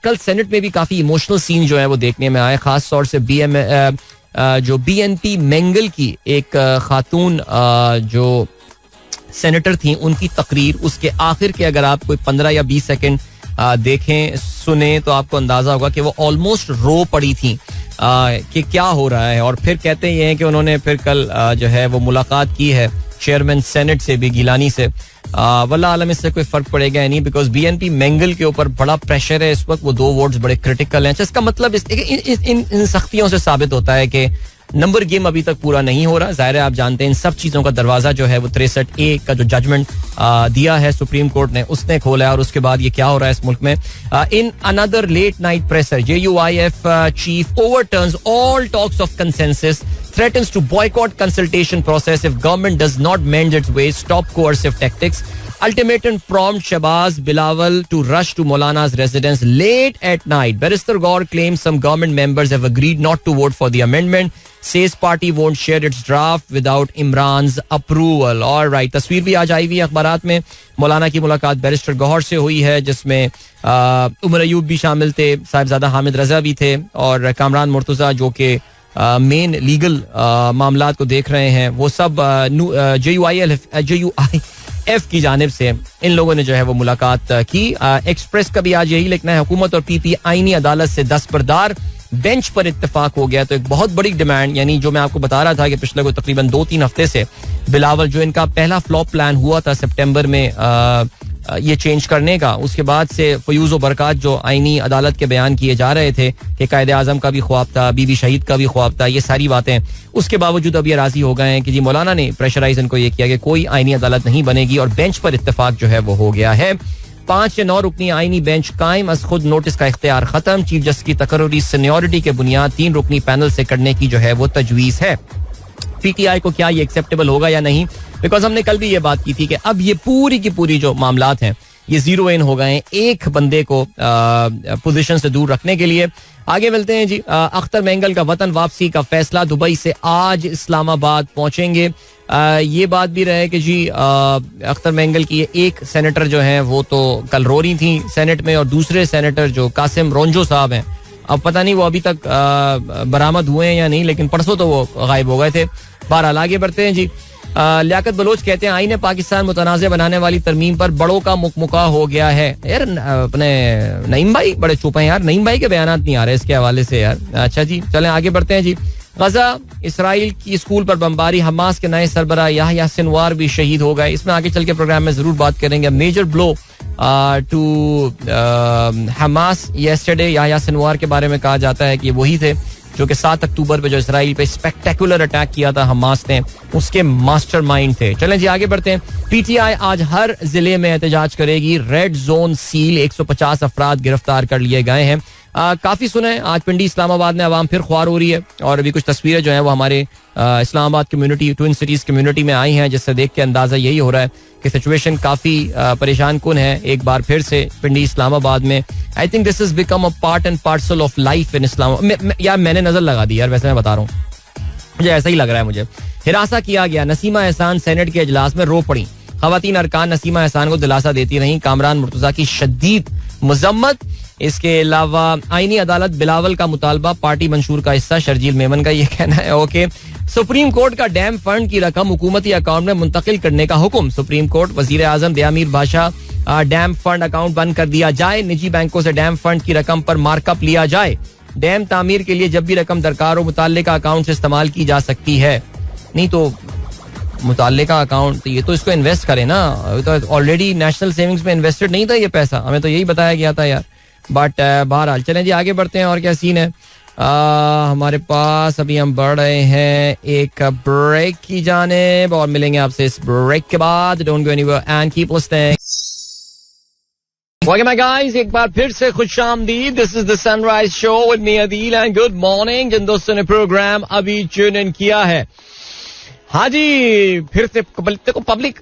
कल सेनेट में भी काफी इमोशनल सीन जो है वो देखने में आए, खास तौर से जो BNP मेंगल की एक खातून जो सेनेटर थी, उनकी तकरीर, उसके आखिर के अगर आप कोई 15 या 20 सेकंड देखें सुने तो आपको अंदाजा होगा कि वो ऑलमोस्ट रो पड़ी थी कि क्या हो रहा है. और फिर कहते ये हैं कि उन्होंने फिर कल जो है वो मुलाकात की है चेयरमैन सेनेट से भी, गिलानी से. वल्लाह आलम इससे कोई फर्क पड़ेगा नहीं, बिकॉज BNP मेंगल के ऊपर बड़ा प्रेशर है इस वक्त. वो 2 वोट्स बड़े क्रिटिकल हैं. इसका मतलब इन सख्तियों से साबित होता है कि नंबर गेम अभी तक पूरा नहीं हो रहा. जाहिर है आप जानते हैं इन सब चीजों का दरवाजा जो है वो 63A का जो जजमेंट दिया है सुप्रीम कोर्ट ने, उसने खोला है. और उसके बाद ये क्या हो रहा है इस मुल्क में. In another late night pressure, JUIF chief overturns all talks of consensus, threatens to boycott consultation process if government does not mend its ways, stop coercive tactics. Ultimatum prompt Shahbaz Bilawal to rush to Maulana's residence late at night. Barrister Gaur claims some government members have agreed not to vote for the amendment. Says party won't share its draft without Imran's approval. All right, तस्वीर भी आज आई हुई है अखबारात में. मौलाना की मुलाकात बैरिस्टर गौहर से हुई है, जिसमें उमर अयूब भी शामिल थे, साहिबजादा हामिद रजा भी थे और कामरान मुर्तजा जो कि मेन लीगल मामलात को देख रहे हैं, वो सब JUIF की जानिब से इन लोगों ने जो है वो मुलाकात की. एक्सप्रेस का भी आज यही लिखना है, हुकूमत और PP आईनी अदालत से दस्तबरदार, बेंच पर इत्तेफाक हो गया. तो एक बहुत बड़ी डिमांड, यानी जो मैं आपको बता रहा था कि पिछले को तकरीबन 2-3 हफ्ते से बिलावल, जो इनका पहला फ्लॉप प्लान हुआ था सितंबर में ये चेंज करने का, उसके बाद से फयूज व बरकात जो आईनी अदालत के बयान किए जा रहे थे कि कायदे आजम का भी ख्वाब था, बीबी शहीद का भी ख्वाब था, ये सारी बातें, उसके बावजूद अब ये राजी हो गए हैं कि जी मौलाना ने प्रेशराइज इनको ये किया कि कोई आईनी अदालत नहीं बनेगी और बेंच पर इत्तेफाक जो है वो हो गया है. 5 से 9 रुकनी आईनी बेंच कायम, अज खुद नोटिस का इख्तियार खत्म. चीफ जस्टिस की तकर्रुरी सीनियरिटी के बुनियाद 3 रुकनी पैनल से करने की जो है वो तजवीज है. PTI को क्या ये एक्सेप्टेबल होगा या नहीं, बिकॉज हमने कल भी ये बात की थी कि अब ये पूरी की पूरी जो मामलात हैं ये जीरो इन हो गए हैं एक बंदे को पोजीशन से दूर रखने के लिए. आगे मिलते हैं जी. अख्तर मेंगल का वतन वापसी का फैसला, दुबई से आज इस्लामाबाद पहुंचेंगे. ये बात भी रहे कि जी अख्तर मेंगल की एक सेनेटर जो हैं वो तो कल रो रही थी सेनेट में, और दूसरे सेनेटर जो कासिम रोंजो साहब हैं, अब पता नहीं वो अभी तक बरामद हुए हैं या नहीं, लेकिन परसों तो वो गायब हो गए थे. बहरहाल आगे बढ़ते हैं जी. लियाकत बलोच कहते हैं आईने पाकिस्तान मुतनाज़ बनाने वाली तरमीम पर बड़ों का मुकमुका हो गया है. यार अपने नईम भाई बड़े चुप हैं यार, नईम भाई के बयानात नहीं आ रहे इसके हवाले से यार. अच्छा जी, चलें आगे बढ़ते हैं जी. गजा इसराइल की स्कूल पर बमबारी, हमास के नए सरबराह याह्या सिनवार भी शहीद हो गए. इसमें आगे चल के प्रोग्राम में जरूर बात करेंगे. Major blow to Hamas yesterday, Yahya Sinwar के बारे में कहा जाता है कि वही थे जो कि 7 अक्टूबर पे जो इसराइल पे स्पेक्टेकुलर अटैक किया था हमास ने, उसके मास्टरमाइंड थे. चलें जी आगे बढ़ते हैं. PTI आज हर जिले में एहतजाज करेगी. रेड जोन सील, 150 अफराद गिरफ्तार कर लिए गए हैं. काफी सुने आज पिंडी इस्लामाबाद में आवाम फिर ख्वार हो रही है, और अभी कुछ तस्वीरें जो हैं वो हमारे Islamabad community, twin cities community में आई हैं, जिससे देख के अंदाजा यही हो रहा है कि सिचुएशन काफी परेशान कुन है एक बार फिर से पिंडी इस्लामाबाद में. I think this is become a part and parcel of life in Islam. यार मैंने नजर लगा दी यार, वैसे मैं बता रहा हूँ, मुझे ऐसा ही लग रहा है. मुझे हिरासा किया गया. नसीमा एहसान सेनेट के इजलास में रो पड़ी. खवातीन अरकान नसीमा एहसान को दिलासा देती रही. कामरान मुर्तजा की शदीद मजम्मत. इसके अलावा आईनी अदालत बिलावल का मुतालबा पार्टी मंशूर का हिस्सा, शर्जील मेमन का ये कहना है. ओके. सुप्रीम कोर्ट का डैम फंड की रकम हुकूमती अकाउंट में मुंतकिल करने का हुक्म. Supreme court. वजीर आजम दियामीर बाशा. डैम फंड अकाउंट बंद कर दिया जाए. निजी बैंकों से डैम फंड की रकम पर मार्कअप लिया जाए. डैम तामीर के लिए जब भी रकम दरकार हो मुताल्लिका अकाउंट से इस्तेमाल की जा सकती है. नहीं तो मुताल्लिका अकाउंट, ये तो इसको इन्वेस्ट करे ना. तो ऑलरेडी नेशनल सेविंग्स में इन्वेस्टेड नहीं था ये पैसा, हमें तो यही बताया गया था यार. बट बहरहाल चलें जी आगे बढ़ते हैं. और क्या सीन है हमारे पास? अभी हम बढ़ रहे हैं एक ब्रेक की जानिब और मिलेंगे आपसे इस ब्रेक के बाद. Don't go anywhere and keep listening. Welcome back guys, एक बार फिर से खुशामदीद. This is the sunrise show with me Adeel and good morning. जिन दोस्तों ने प्रोग्राम अभी ट्यून इन किया है, हाँ जी, फिर से देखो पब्लिक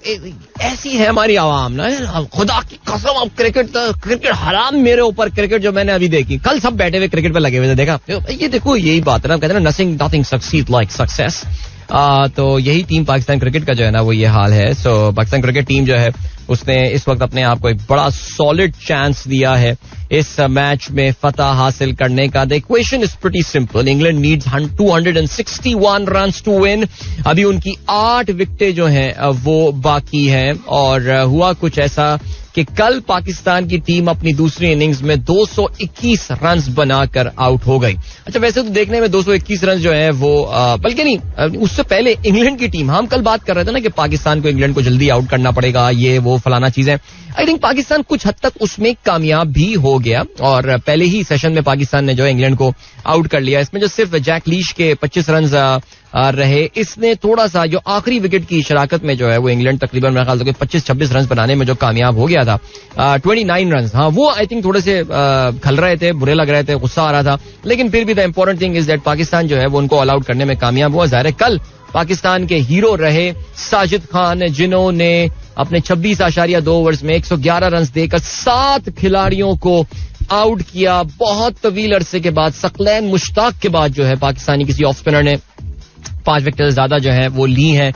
ऐसी है हमारी आवाम ना, खुदा की कसम. अब क्रिकेट हराम मेरे ऊपर. क्रिकेट जो मैंने अभी देखी, कल सब बैठे हुए क्रिकेट पे लगे हुए थे, देखा ये देखो यही बात है ना, कहते हैं नथिंग सक्सीड लाइक सक्सेस. तो यही टीम पाकिस्तान क्रिकेट का जो है ना वो ये हाल है. सो पाकिस्तान क्रिकेट टीम जो है उसने इस वक्त अपने आप को एक बड़ा सॉलिड चांस दिया है इस मैच में फतह हासिल करने का. The equation is pretty simple. England needs 261 runs to win. अभी उनकी 8 विकेटें जो हैं वो बाकी हैं. और हुआ कुछ ऐसा कि कल पाकिस्तान की टीम अपनी दूसरी इनिंग्स में 221 रन्स बनाकर आउट हो गई. अच्छा, वैसे तो देखने में 221 रन जो है वो बल्कि नहीं, उससे पहले इंग्लैंड की टीम, हम कल बात कर रहे थे ना कि पाकिस्तान को इंग्लैंड को जल्दी आउट करना पड़ेगा, ये वो फलाना चीजें. आई थिंक पाकिस्तान कुछ हद तक उसमें कामयाब भी हो गया और पहले ही सेशन में पाकिस्तान ने जो है इंग्लैंड को आउट कर लिया. इसमें जो सिर्फ जैक लीश के 25 रन रहे, इसने थोड़ा सा जो आखिरी विकेट की शराकत में जो है वो इंग्लैंड तकरीबन मेरे ख्याल से 25-26 रन बनाने में जो कामयाब हो गया था. 29 रन, हाँ वो आई थिंक थोड़े से खल रहे थे, बुरे लग रहे थे, गुस्सा आ रहा था. लेकिन फिर भी the important thing is that Pakistan जो है वो उनको ऑल आउट करने में कामयाब हुआ. जाहिर है कल पाकिस्तान के हीरो रहे साजिद खान, जिन्होंने अपने 26.2 ओवर्स में 111 रन देकर 7 खिलाड़ियों को आउट किया. बहुत तवील अरसे के बाद, सकलैन मुश्ताक के बाद जो है पाकिस्तानी किसी ऑफ स्पिनर ने 5 विकेट ज्यादा जो है वो ली हैं.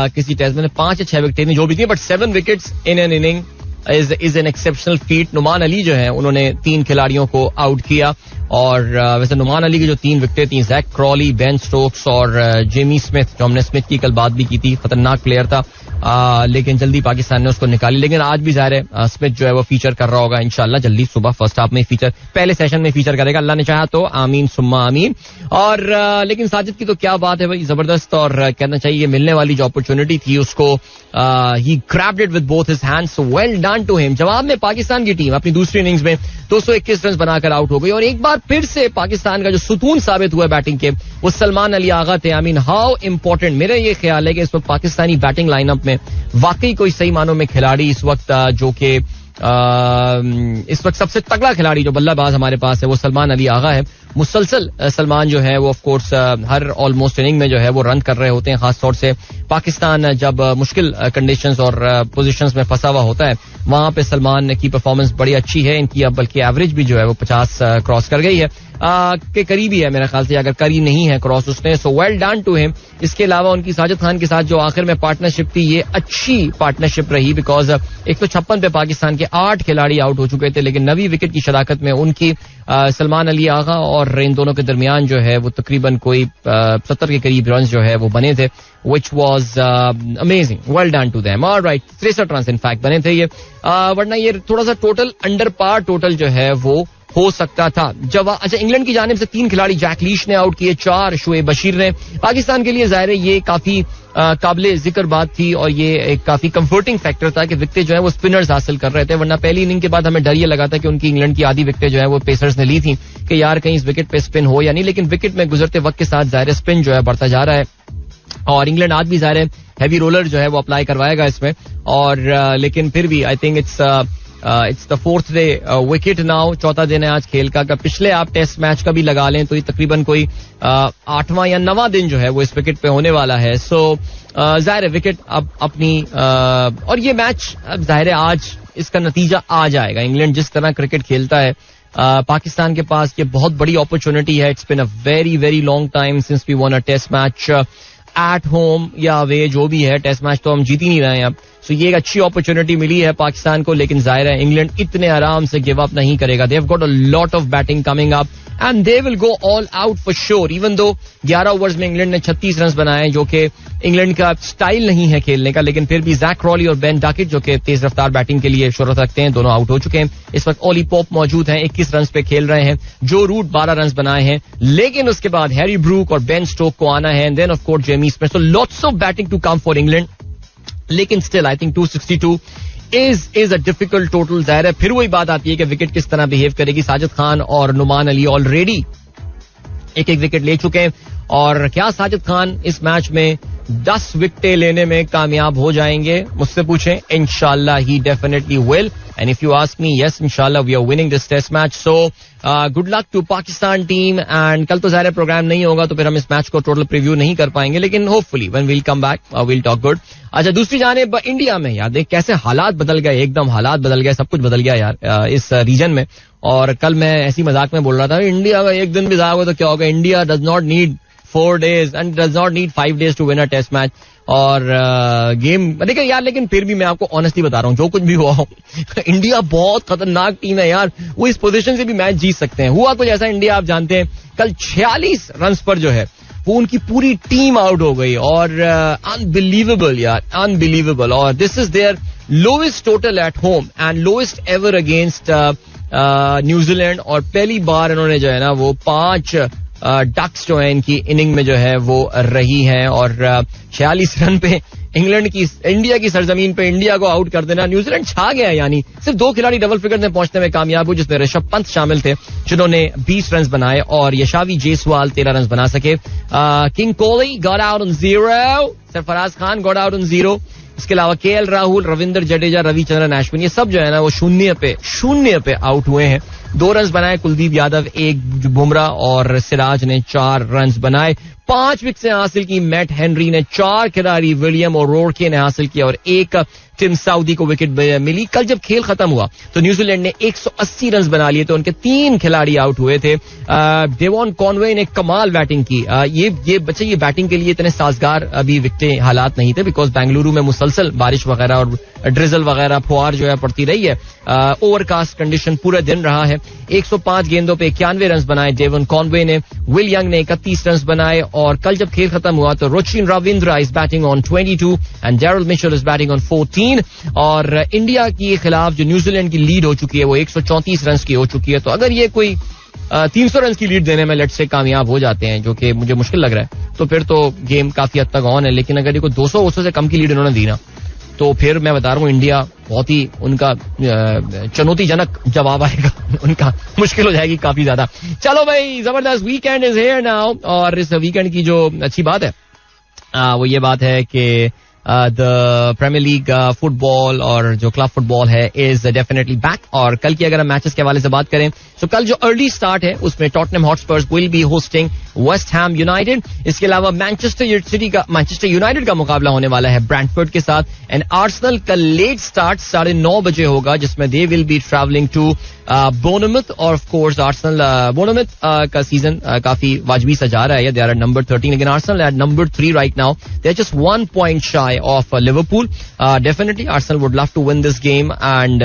किसी टेस्ट में 5 या 6 विकेट नहीं जो भी थी, but 7 wickets in an inning is an exceptional feat. Numan Ali जो है उन्होंने 3 खिलाड़ियों को आउट किया. और वैसे नुमान अली की जो 3 विकेटें थी, जैक क्रॉली, बेन स्टोक्स और जेमी स्मिथ, जो हमने स्मिथ की कल बात भी की थी, खतरनाक प्लेयर था, लेकिन जल्दी पाकिस्तान ने उसको निकाली. लेकिन आज भी जाहिर है स्मिथ जो है वो फीचर कर रहा होगा इंशाल्लाह जल्दी सुबह फर्स्ट हाफ में फीचर, पहले सेशन में फीचर करेगा, अल्लाह ने चाहा तो. आमीन सुम्मा आमीन. और लेकिन साजिद की तो क्या बात है भाई, जबरदस्त. और कहना चाहिए मिलने वाली जो अपॉर्चुनिटी थी उसको ही grabbed it with both his hands. Well done to him. जवाब में पाकिस्तान की टीम अपनी दूसरी इनिंग्स में 221 रन बनाकर आउट हो गई. और एक बार फिर से पाकिस्तान का जो सुतून साबित हुआ बैटिंग के, वो सलमान अली आगा थे. I mean how important. मेरा ये ख्याल है कि इस वक्त पाकिस्तानी बैटिंग लाइनअप में वाकई कोई सही मानों में खिलाड़ी इस वक्त जो कि इस वक्त सबसे तगड़ा खिलाड़ी जो बल्लेबाज हमारे पास है वो सलमान अली आगा है. मुसलसल सलमान जो है वो of course her almost inning में जो है वो रन कर रहे होते हैं. खासतौर से पाकिस्तान जब मुश्किल कंडीशंस और पोजीशंस में फंसा हुआ होता है, वहां पे सलमान की परफॉर्मेंस बड़ी अच्छी है. इनकी अब बल्कि एवरेज भी जो है वो 50 क्रॉस कर गई है, के करीब ही है मेरे ख्याल से, अगर करी नहीं है क्रॉस उसने. So well done to him. इसके अलावा उनकी साजिद खान के साथ जो आखिर में पार्टनरशिप थी, ये अच्छी पार्टनरशिप रही, बिकॉज 156 पे पाकिस्तान के 8 खिलाड़ी आउट हो चुके थे, लेकिन 9वीं विकेट की शराकत में उनकी सलमान अली आगा और इन दोनों के दरमियान जो है वो तकरीबन कोई 70 के करीब रन जो है वो बने थे, which was amazing. Well done to them. All right, 63 run in fact बने थे ये. वरना ये थोड़ा सा टोटल अंडर पार टोटल जो है वो हो सकता था. अच्छा, इंग्लैंड की जानिब से 3 खिलाड़ी जैक लीश ने आउट किए, 4 शुएब बशीर ने. पाकिस्तान के लिए जाहिर है ये काफी काबिले जिक्र बात थी और ये एक काफी कंफर्टिंग फैक्टर था कि विकेटें जो है वो स्पिनर्स हासिल कर रहे थे. वरना पहली इनिंग के बाद हमें डर ये लगा था कि उनकी इंग्लैंड की आधी विकेटें जो है वो पेसर्स ने ली थी कि यार कहीं इस विकेट पे स्पिन हो या नहीं. लेकिन विकेट में गुजरते वक्त के साथ जाहिर स्पिन जो है बढ़ता जा रहा है और इंग्लैंड आज भी जाहिर है हैवी रोलर जो है वो अप्लाई करवाएगा इसमें. और लेकिन फिर भी I think it's the 4th day wicket now. 4था दिन है आज खेल का. पिछले आप टेस्ट मैच का भी लगा लें तो ये तकरीबन कोई 8वां या 9वां दिन जो है वो इस विकेट पे होने वाला है. सो जाहिर है विकेट अब अपनी और ये मैच अब जाहिर है आज इसका नतीजा आ जाएगा. इंग्लैंड जिस तरह क्रिकेट खेलता है, पाकिस्तान के पास ये बहुत बड़ी अपॉर्चुनिटी है. It's been a very very long time since we won a test match. At home या अवे जो भी है, टेस्ट मैच तो हम जीत ही नहीं रहे हैं अब. सो ये एक अच्छी अपॉर्चुनिटी मिली है पाकिस्तान को, लेकिन जाहिर है इंग्लैंड इतने आराम से गिव अप नहीं करेगा. They have got a lot of batting coming up and they will go all out for sure. Even though 11 overs में इंग्लैंड ने 36 रन बनाए, जो कि इंग्लैंड का स्टाइल नहीं है खेलने का, लेकिन फिर भी जैक क्रॉली और बेन डकेट जो कि तेज रफ्तार बैटिंग के लिए शोहरत रखते हैं, दोनों आउट हो चुके हैं. इस वक्त ओली पॉप मौजूद हैं, 21 रन पे खेल रहे हैं. जो रूट 12 रन बनाए हैं, लेकिन उसके बाद हैरी ब्रूक और बेन स्टोक को आना है, and then of course Jamie Smith. So lots of batting to come for England, लेकिन still I think 262 is a difficult total. जाहिर है फिर वही बात आती है कि विकेट किस तरह बिहेव करेगी. साजिद खान और नुमान अली ऑलरेडी एक विकेट ले चुके हैं, और क्या साजिद खान इस मैच में 10 विकेटें लेने में कामयाब हो जाएंगे? मुझसे पूछें. इंशाल्लाह he definitely will, and if you ask me, yes इंशाल्लाह we are winning this test match. So good luck to Pakistan team. And कल तो ज़ाहिर प्रोग्राम नहीं होगा, तो फिर हम इस मैच को टोटल प्रीव्यू नहीं कर पाएंगे, लेकिन hopefully when we'll come back we'll talk good. अच्छा, दूसरी जानिब इंडिया में यार देख कैसे हालात बदल गए, एकदम हालात बदल गए, सब कुछ बदल गया यार इस रीजन में. और कल मैं ऐसी मजाक में बोल रहा था, इंडिया का एक दिन भी जाएगा तो क्या होगा, India does not need 4 days and does not need 5 days to win a test match. और गेम देखिए यार, लेकिन फिर भी मैं आपको ऑनेस्टली बता रहा हूँ, जो कुछ भी हुआ हो इंडिया बहुत खतरनाक टीम है यार. वो इस पोजीशन से भी मैच जीत सकते हैं. हुआ कुछ ऐसा इंडिया, आप जानते हैं कल 46 रन पर जो है वो उनकी पूरी टीम आउट हो गई, और अनबिलीवेबल यार, अनबिलीवेबल. और this is their lowest total at home and lowest ever against New Zealand. और पहली बार इन्होंने जो है ना वो 5 डक्स जो है इनकी इनिंग में जो है वो रही है, और 46 रन पे इंडिया की सरजमीन पे इंडिया को आउट कर देना. न्यूजीलैंड छा गया, यानी सिर्फ 2 खिलाड़ी डबल फिगर में पहुंचने में कामयाब हुए, जिसमें ऋषभ पंत शामिल थे जिन्होंने 20 रन बनाए, और यशावी जायसवाल 13 रन बना सके. King Kohli got out on 0, Sarfaraz Khan got out on 0. इसके अलावा केएल राहुल, रविंद्र जडेजा, रविचंद्रन अश्विन, ये सब जो है ना वो शून्य पे आउट हुए हैं. 2 रन बनाए कुलदीप यादव, 1 बुमराह, और सिराज ने 4 रन बनाए. 5 विकेट हासिल की मैट हेनरी ने, 4 खिलाड़ी विलियम और रोरके ने हासिल किया, और 1 टिम साउदी को विकेट मिली. कल जब खेल खत्म हुआ तो न्यूजीलैंड ने 180 रन बना लिए, तो उनके 3 खिलाड़ी आउट हुए थे. डेवॉन कॉनवे ने कमाल बैटिंग की. ये बच्चे ये बैटिंग के लिए इतने साजगार अभी विकेट हालात नहीं थे, बिकॉज बेंगलुरु में मुसलसल बारिश वगैरह और ड्रिजल वगैरह फुहार जो है पड़ती रही है. ओवरकास्ट कंडीशन पूरा दिन रहा है. 105 गेंदों पे 91 रन बनाए डेवन कॉनवे ने. विल यंग ने 31 रन बनाए, और कल जब खेल खत्म हुआ तो Rachin Ravindra is batting on 22 and Daryl Mitchell is batting on 14. और इंडिया के खिलाफ जो न्यूजीलैंड की लीड हो चुकी है वो 134 रन की हो चुकी है. तो अगर ये कोई 300 रन की लीड देने में लेट से कामयाब हो जाते हैं, जो कि मुझे मुश्किल लग रहा है, तो फिर तो गेम काफी हद तक ऑन है. लेकिन अगर ये कोई 200 से कम की लीड इन्होंने दी ना, तो फिर मैं बता रहा हूँ इंडिया बहुत ही उनका चुनौतीजनक जवाब आएगा, उनका मुश्किल हो जाएगी काफी ज्यादा. चलो भाई, जबरदस्त वीकेंड इज हियर नाउ. और इस वीकेंड की जो अच्छी बात है वो ये बात है कि द प्रीमियर लीग फुटबॉल और जो क्लब फुटबॉल है इज डेफिनेटली बैक. और कल की अगर हम मैचेस के हवाले से बात करें तो कल जो अर्ली स्टार्ट है उसमें Tottenham Hotspurs will be hosting West Ham United. इसके अलावा मैनचेस्टर यूनाइटेड का मुकाबला होने वाला है ब्रैंटफोर्ड के साथ. एंड आर्सेनल का लेट स्टार्ट 9:30 बजे होगा, जिसमें they will be travelling to Bournemouth. और ऑफ कोर्स आर्सेनल बोर्नमथ का सीजन काफी वाजबी सा जा रहा है. दे आर नंबर 13, लेकिन Arsenal at number 3 right now. They are just 1 point shy of Liverpool. Definitely Arsenal would love to win this game, and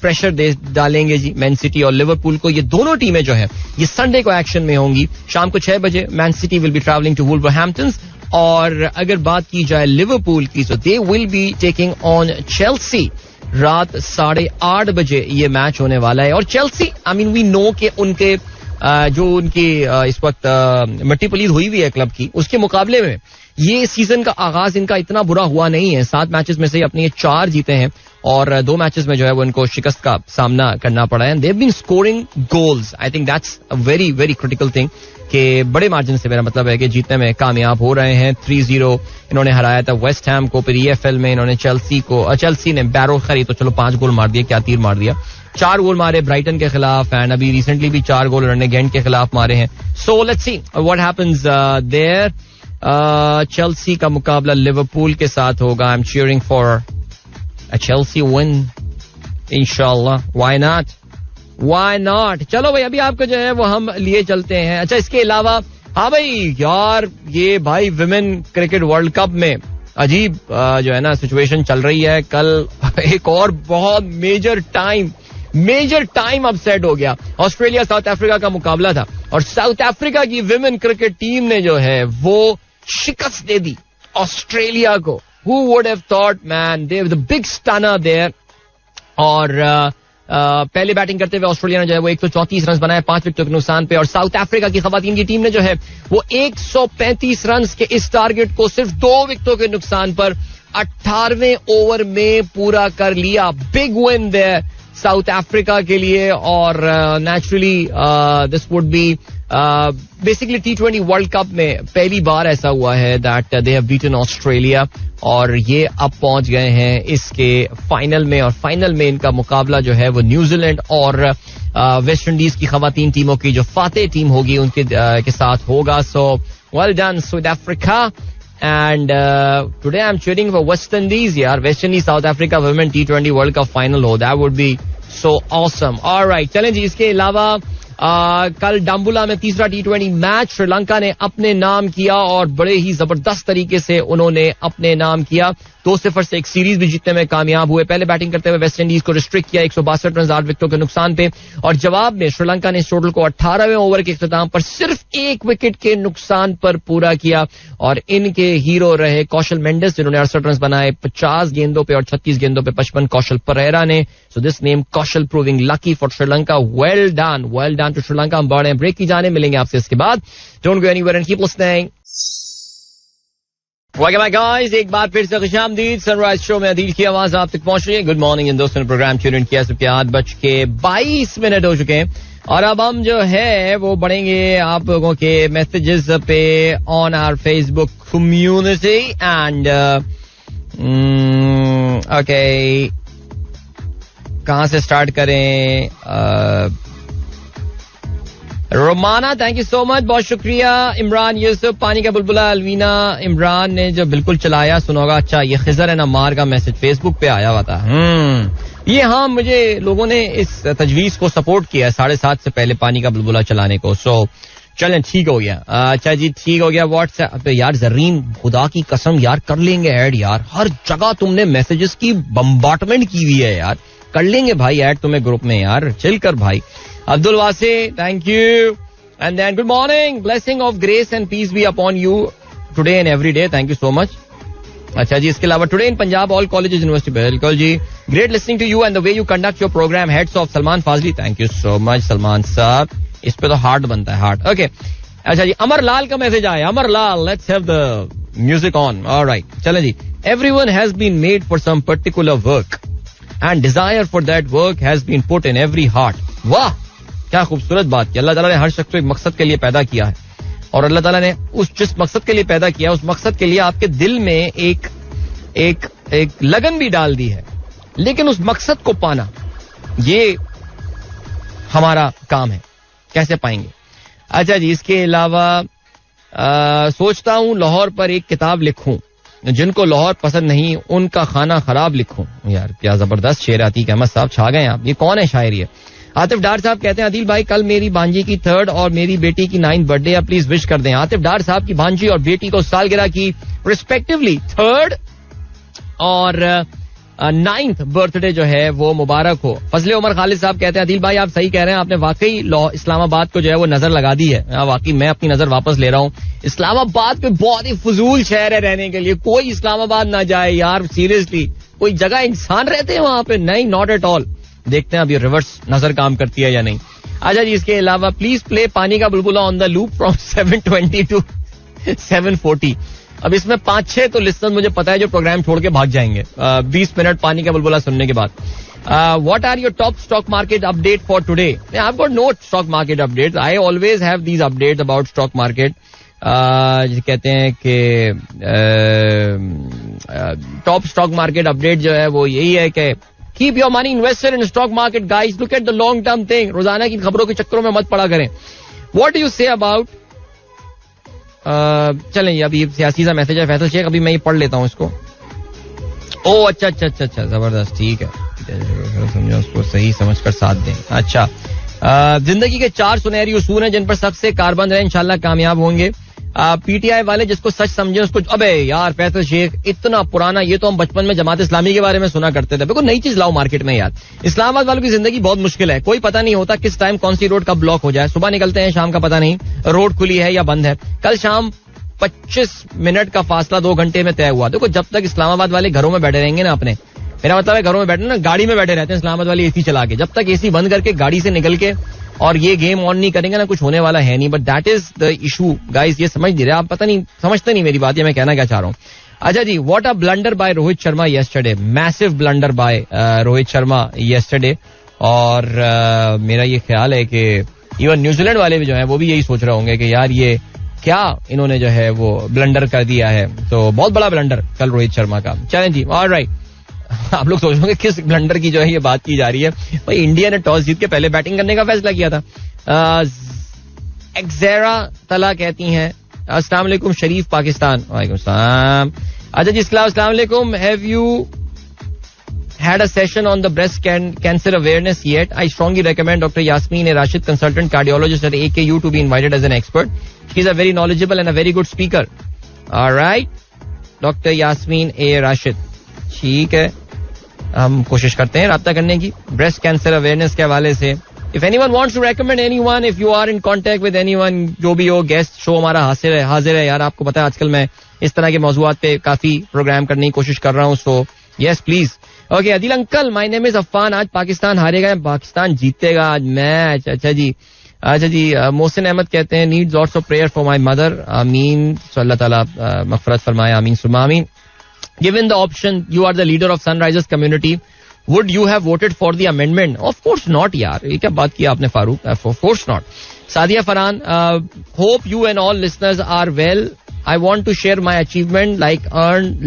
pressure they डालेंगे जी मैन सिटी और लिवरपूल को. ये दोनों टीमें जो है ये संडे को एक्शन में होंगी. शाम को 6 बजे Man City will be travelling to Wolverhampton. और अगर बात की जाए लिवरपूल की, तो they will be taking on Chelsea. रात 8:30 बजे ये मैच होने वाला है. और Chelsea, I mean we know के उनके जो उनकी इस वक्त मिट्टी पलीद हुई हुई है क्लब की, उसके मुकाबले में ये सीजन का आगाज इनका इतना बुरा हुआ नहीं है. 7 मैचेस में से अपने 4 जीते हैं, और 2 मैचेस में जो है वो इनको शिकस्त का सामना करना पड़ा है. They have been scoring goals. I think that's a very very critical thing, कि बड़े मार्जिन से, मेरा मतलब है कि जीतने में कामयाब हो रहे हैं. 3-0 इन्होंने हराया था वेस्ट हैम को. फिर EFL में इन्होंने चेल्सी ने बैरो खरी, तो चलो 5 गोल मार दिए, क्या तीर मार दिया. 4 गोल मारे ब्राइटन के खिलाफ, एंड अभी रिसेंटली भी 4 गोल उन्होंने गेंट के खिलाफ मारे हैं. So let's see what happens there. Chelsea का मुकाबला लिवरपूल के साथ होगा. I am cheering for a Chelsea win इंशाल्लाह. Why not. चलो भाई, अभी आपको जो है वो हम लिए चलते हैं. अच्छा, इसके अलावा हाँ भाई यार, ये भाई विमेन क्रिकेट वर्ल्ड कप में अजीब जो है ना सिचुएशन चल रही है. कल एक और बहुत मेजर टाइम अपसेट हो गया. ऑस्ट्रेलिया साउथ अफ्रीका का मुकाबला था और साउथ अफ्रीका की विमेन क्रिकेट टीम ने जो है वो शिकस्त दे दी ऑस्ट्रेलिया को. Who would have thought, man? They were the big stunner there. और पहले बैटिंग करते हुए ऑस्ट्रेलिया ने जो है वो 134 रन बनाए 5 विकेटों के नुकसान पे. और साउथ अफ्रीका की खवातीन की टीम ने जो है वो 135 रन के इस टारगेट को सिर्फ 2 विकेटों के नुकसान पर 18वें ओवर में पूरा कर लिया. Big win there South Africa के लिए. और naturally this would be basically T20 world Cup में पहली बार ऐसा हुआ है that they have beaten Australia. और ये अब पहुंच गए हैं इसके फाइनल में. और फाइनल में इनका मुकाबला जो है वो न्यूजीलैंड और वेस्ट इंडीज की खवातीन टीमों की जो फातेह टीम होगी उनके के साथ होगा. So well done South Africa. And today I am cheering for West Indies यार. West Indies South Africa women T20 world cup final हो, that would be so awesome. Alright, चलें जी. इसके अलावा कल डाम्बुला में तीसरा T20 मैच श्रीलंका ने अपने नाम किया और बड़े ही जबरदस्त तरीके से उन्होंने अपने नाम किया. 2-0 से एक सीरीज भी जीतने में कामयाब हुए. पहले बैटिंग करते हुए वेस्ट इंडीज को रिस्ट्रिक्ट किया 162 रन 8 विकेटों के नुकसान पे. और जवाब में श्रीलंका ने इस टोटल को 18वें ओवर के इख्तिताम पर सिर्फ 1 विकेट के नुकसान पर पूरा किया. और इनके हीरो रहे कौशल मेंडिस जिन्होंने 68 रन बनाए 50 गेंदों पे और 36 गेंदों पे 55. कौशल परेरा ने. So this name Kaushal proving lucky for Sri Lanka. Well done to Sri Lanka. हम बड़े ब्रेक की जाने, मिलेंगे आपसे इसके बाद. Don't go anywhere and keep listening. Welcome back guys, एक बार फिर से खुशामदीद. सनराइज शो में अदील की आवाज आप तक पहुंच रही है. गुड मॉर्निंग इन दोस्तों ने प्रोग्राम ट्यून इन किया. सबके 8:22 हो चुके हैं और अब हम जो है वो बढ़ेंगे आप लोगों के मैसेजेस पे on our Facebook community. And okay, कहां से स्टार्ट करें? Romana, thank you so much, बहुत शुक्रिया. इमरान यूसुफ, पानी का बुलबुला. अलवीना इमरान ने जो बिल्कुल चलाया सुना होगा. अच्छा, ये खिजर है ना मार का मैसेज फेसबुक पे आया हुआ था. ये हाँ, मुझे लोगों ने इस तजवीज को सपोर्ट किया 7:30 से पहले पानी का बुलबुला चलाने को. सो चलें, ठीक हो गया. अच्छा जी, ठीक हो गया. व्हाट्सएप यार जरीन, खुदा की कसम यार कर लेंगे ऐड यार. हर जगह तुमने मैसेजेस की बम्बार्टमेंट की हुई है यार. कर लेंगे भाई ऐड तुम्हें ग्रुप में यार, चिल कर भाई. Abdul Wasi, thank you. And then good morning, blessing of grace and peace be upon you today and every day. Thank you so much. अच्छा जी, इसके अलावा today in Punjab all colleges university. बिल्कुल जी. Great listening to you and the way you conduct your programme. Hats off Salman Fazli. Thank you so much Salman साहब. इस पे तो हार्ट बनता है, हार्ट. ओके. अच्छा जी, अमर लाल का मैसेज आया. Amar Lal, let's have the music on. Alright, चलें जी. Everyone has been made for some particular work and desire for that work has been put in every heart. वाह, क्या खूबसूरत बात की. अल्लाह ताला ने हर शख्स को एक मकसद के लिए पैदा किया है और अल्लाह ताला ने उस जिस मकसद के लिए पैदा किया उस मकसद के लिए आपके दिल में एक लगन भी डाल दी है. लेकिन उस मकसद को पाना ये हमारा काम है. कैसे पाएंगे? अच्छा जी, इसके अलावा सोचता हूँ लाहौर पर एक किताब लिखूं. जिनको लाहौर पसंद नहीं उनका खाना खराब लिखूं. यार क्या जबरदस्त शेर. अतीक अहमद साहब छा गए आप. ये कौन है शायर? ये आतिफ डार साहब कहते हैं आदिल भाई कल मेरी भांजी की 3rd और मेरी बेटी की 9th बर्थडे है, प्लीज विश कर दें. आतिफ डार साहब की भांजी और बेटी को सालगिरह की रिस्पेक्टिवली 3rd और 9th बर्थडे जो है वो मुबारक हो. फजले उमर खालिद साहब कहते हैं आदिल भाई आप सही कह रहे हैं, आपने वाकई इस्लामाबाद को जो है वो नजर लगा दी है. वाकई मैं अपनी नजर वापस ले रहा हूँ. इस्लामाबाद पे बहुत ही फजूल शहर है रहने के लिए. कोई इस्लामाबाद ना जाए यार, सीरियसली. कोई जगह इंसान रहते हैं वहां पे? नहीं, नॉट एट ऑल. देखते हैं अब ये रिवर्स नजर काम करती है या नहीं. अच्छा जी, इसके अलावा प्लीज प्ले पानी का बुलबुला on the loop from 7:20 to 7:40. अब इसमें 5-6 तो लिस्टनर्स मुझे पता है जो प्रोग्राम छोड़ के भाग जाएंगे 20 मिनट पानी का बुलबुला सुनने के बाद. What are your top stock market update for today? I have got no stock market updates. I always have these updates about stock market. कहते हैं कि टॉप स्टॉक मार्केट अपडेट जो है वो यही है कि keep your money invested in stock market guys, look at the long term thing. रोजाना की खबरों के चक्करों में मत पड़ा करें. What do you say about? चलें, अभी सियासी सा मैसेज है फैसल शेख, अभी मैं ये पढ़ लेता हूँ इसको. ओ अच्छा, जबरदस्त, ठीक है. समझो, उसको सही समझकर साथ दें. अच्छा, जिंदगी के 4 सुनहरी उसूल हैं जिन पर सबसे कारबंद रहे, इंशाल्लाह कामयाब होंगे. पीटीआई वाले जिसको सच समझे उसको, अबे यार फैसल शेख इतना पुराना, ये तो हम बचपन में जमात इस्लामी के बारे में सुना करते थे. बिल्कुल नई चीज लाओ मार्केट में यार. इस्लामाबाद वालों की जिंदगी बहुत मुश्किल है, कोई पता नहीं होता किस टाइम कौन सी रोड कब ब्लॉक हो जाए. सुबह निकलते हैं, शाम का पता नहीं रोड खुली है या बंद है. कल शाम 25 मिनट का फासला 2 घंटे में तय हुआ. देखो जब तक इस्लामाबाद वाले घरों में बैठे रहेंगे ना, अपने, मेरा मतलब है घरों में बैठे ना, गाड़ी में बैठे रहते हैं इस्लामाबाद वाले एसी चला के, जब तक एसी बंद करके गाड़ी से निकल के और ये गेम ऑन नहीं करेंगे ना, कुछ होने वाला है नहीं. But that is the issue guys, ये समझ नहीं रहे आप, पता नहीं समझते नहीं मेरी बात, ये मैं कहना क्या चाह रहा हूँ. अच्छा जी, what a blunder by Rohit Sharma yesterday, massive blunder by Rohit Sharma yesterday. और मेरा ये ख्याल है कि इवन न्यूजीलैंड वाले भी जो है वो भी यही सोच रहे होंगे कि यार ये क्या इन्होंने जो है वो ब्लंडर कर दिया है. तो बहुत बड़ा ब्लंडर कल रोहित शर्मा का. चलें जी, ऑलराइट. आप लोग सोच रहे किस ब्लंडर की जो है ये बात की जा रही है. भाई इंडिया ने टॉस जीत के पहले बैटिंग करने का फैसला किया था. एक्जेरा तला कहती हैं अस्सलाम वालेकुम शरीफ पाकिस्तान. वालेकुम सलाम. अच्छा जी, अस्सलाम वालेकुम. Have you had a session on the breast cancer awareness yet? I strongly recommend Dr. Yasmin A. Rashid, consultant cardiologist at AKU, to be invited as an expert. She's a very knowledgeable and a very good speaker. All right, Dr. Yasmin A. Rashid. ठीक है, हम कोशिश करते हैं राब्ता करने की ब्रेस्ट कैंसर अवेयरनेस के हवाले से. If anyone wants to recommend anyone, if you are in contact with anyone, जो भी हो, गेस्ट शो हमारा हाजिर है यार. आपको पता है आजकल मैं इस तरह के मौजूआत पे काफी प्रोग्राम करने की कोशिश कर रहा हूँ. So yes please. Okay, Adil uncle, my name is Afan. आज पाकिस्तान हारेगा, पाकिस्तान जीतेगा आज मैच. अच्छा जी, मोहसिन अहमद कहते हैं needs lots of prayer for my mother. आमीन, अल्लाह ताला मगफरत फरमाए. आमीन सुम्मा आमीन. Given the option, you are the leader of Sunrisers community, would you have voted for the amendment? Of course not यार, ये क्या बात की आपने Farooq. Of course not. Sadia Farhan, hope you and all listeners are well. I want to share my achievement, like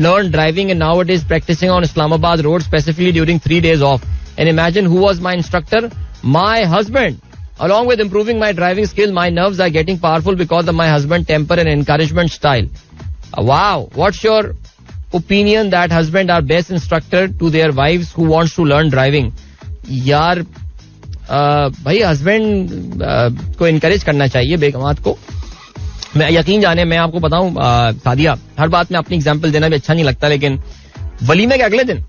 learn driving and nowadays practicing on Islamabad road, specifically during 3 days off. And imagine who was my instructor? My husband. Along with improving my driving skill, my nerves are getting powerful because of my husband's temper and encouragement style. Wow. What's your opinion that husband are best instructor to their wives who wants to learn driving? यार भाई हस्बैंड को इनकरेज करना चाहिए बेगमात को. मैं यकीन जाने, मैं आपको बताऊं सादिया, हर बात में अपनी एग्जांपल देना भी अच्छा नहीं लगता, लेकिन वलीमे के अगले दिन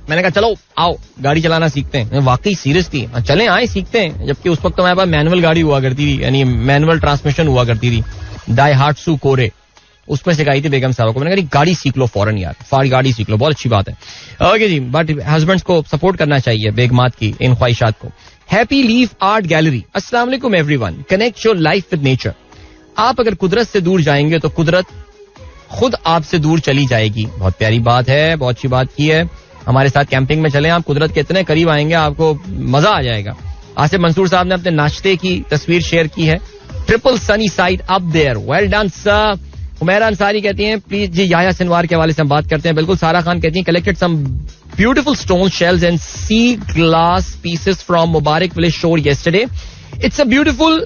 मैंने कहा चलो आओ गाड़ी चलाना सीखते हैं. वाकई सीरियसली चलें आए सीखते हैं. जबकि उस वक्त तो हमारे पास मैनुअल गाड़ी हुआ करती थी, यानी मैनुअल ट्रांसमिशन हुआ करती थी, डाइहाट्सू कोरे, उसमें सिखाई थी बेगम साहब को. मैंने कहा गाड़ी सीख लो फौरन यार, गाड़ी सीख लो, बहुत अच्छी बात है. ओके जी, बट हस्बैंड्स को सपोर्ट करना चाहिए बेगमात की इन ख्वाहिशात को. हैप्पी लीफ आर्ट गैलरी, अस्सलाम वालेकुम everyone. Connect your life with nature. आप अगर कुदरत से दूर जाएंगे तो कुदरत खुद आपसे दूर चली जाएगी. बहुत प्यारी बात है, बहुत अच्छी बात की है. हमारे साथ कैंपिंग में चलें, आप कुदरत के इतने करीब आएंगे, आपको मजा आ जाएगा. आसिफ मंसूर साहब ने अपने नाश्ते की तस्वीर शेयर की है. Triple sunny side up there, well done sir. Umera Ansari कहती हैं प्लीज जी याया सिनवार के हवाले से हम बात करते हैं. बिल्कुल. सारा खान कहती हैं collected some beautiful stone shells and sea glass pieces from Mubarak village shore yesterday. It's a beautiful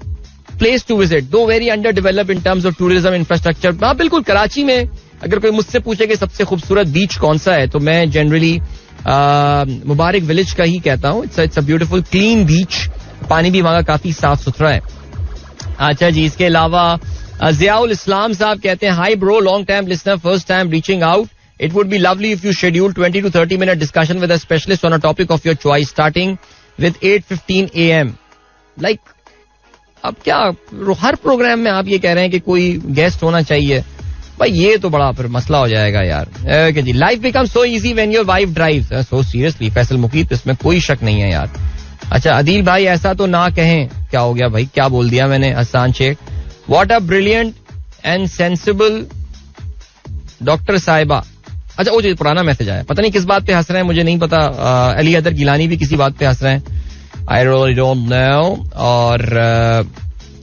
place to visit, though very underdeveloped in terms of tourism infrastructure. हाँ बिल्कुल. कराची में अगर कोई मुझसे पूछे कि सबसे खूबसूरत बीच कौन सा है, तो मैं जनरली मुबारक विलेज का ही कहता हूँ. इट्स अ ब्यूटीफुल क्लीन बीच. पानी भी वहाँ का काफी साफ सुथरा है. अच्छा जी, इसके अलावा जियाउल इस्लाम साहब कहते हैं high bro, long time listener, first time reaching out. It would be lovely if you schedule 20 to 30 minute discussion with a specialist on a topic of your choice, starting with 8:15 AM. Like, अब क्या हर प्रोग्राम में आप ये कह रहे हैं कि कोई गेस्ट होना चाहिए? भाई ये तो बड़ा फिर मसला हो जाएगा यार. ओके जी, life becomes so easy when your wife drives. So seriously Faisal Muqeet, इसमें कोई शक नहीं है यार. अच्छा अदील भाई, ऐसा तो ना कहें. क्या हो गया भाई, क्या बोल दिया मैंने? Hasan Sheikh, what a brilliant and sensible doctor sahiba. अच्छा वो जो पुराना मैसेज आया, पता नहीं किस बात पे हंस रहे हैं, मुझे नहीं पता. अली अदर गिलानी भी किसी बात पे हंस रहे हैं. I really don't know. और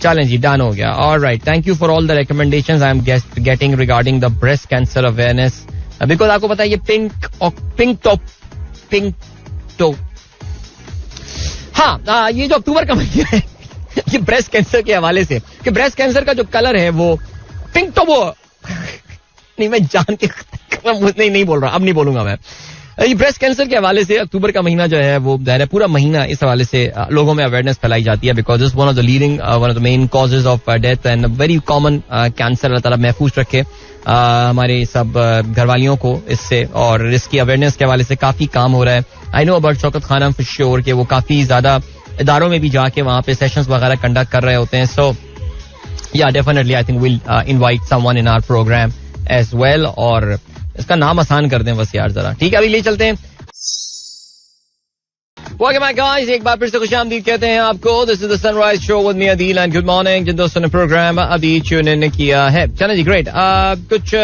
चलें जी, डन हो गया. Alright, thank you for all the recommendations I am getting regarding the breast cancer awareness. Because आपको पता है ये पिंक टॉप हाँ, ये जो अक्टूबर का महीना है ये ब्रेस्ट कैंसर के हवाले से, कि ब्रेस्ट कैंसर का जो कलर है वो पिंक टॉप. नहीं मैं जान के नहीं बोल रहा, अब नहीं बोलूंगा मैं. ब्रेस्ट कैंसर के हवाले से अक्टूबर का महीना जो है वो पूरा महीना इस हवाले से लोगों में अवेयरनेस फैलाई जाती है, because it's one of the leading one of the main causes of death and very common cancer. अल्लाह ताला महफूज रखे हमारे सब घरवालियों को इससे, और इसकी अवेयरनेस के हवाले से काफी काम हो रहा है. I know about Shaukat Khanum for sure कि वो काफी ज्यादा इदारों में भी जाके वहाँ पे सेशंस वगैरह कंडक्ट कर रहे होते हैं. So yeah definitely I think will invite someone in our programme as well, और इसका नाम आसान कर दें बस यार जरा. ठीक है, अभी ले चलते हैं. Welcome back guys, एक बार फिर से खुशामदीद कहते हैं आपको. This is the sunrise show with me Adeel and good morning. जिन दोस्तों ने प्रोग्राम अभी ट्यून इन किया है, चलें जी ग्रेट. कुछ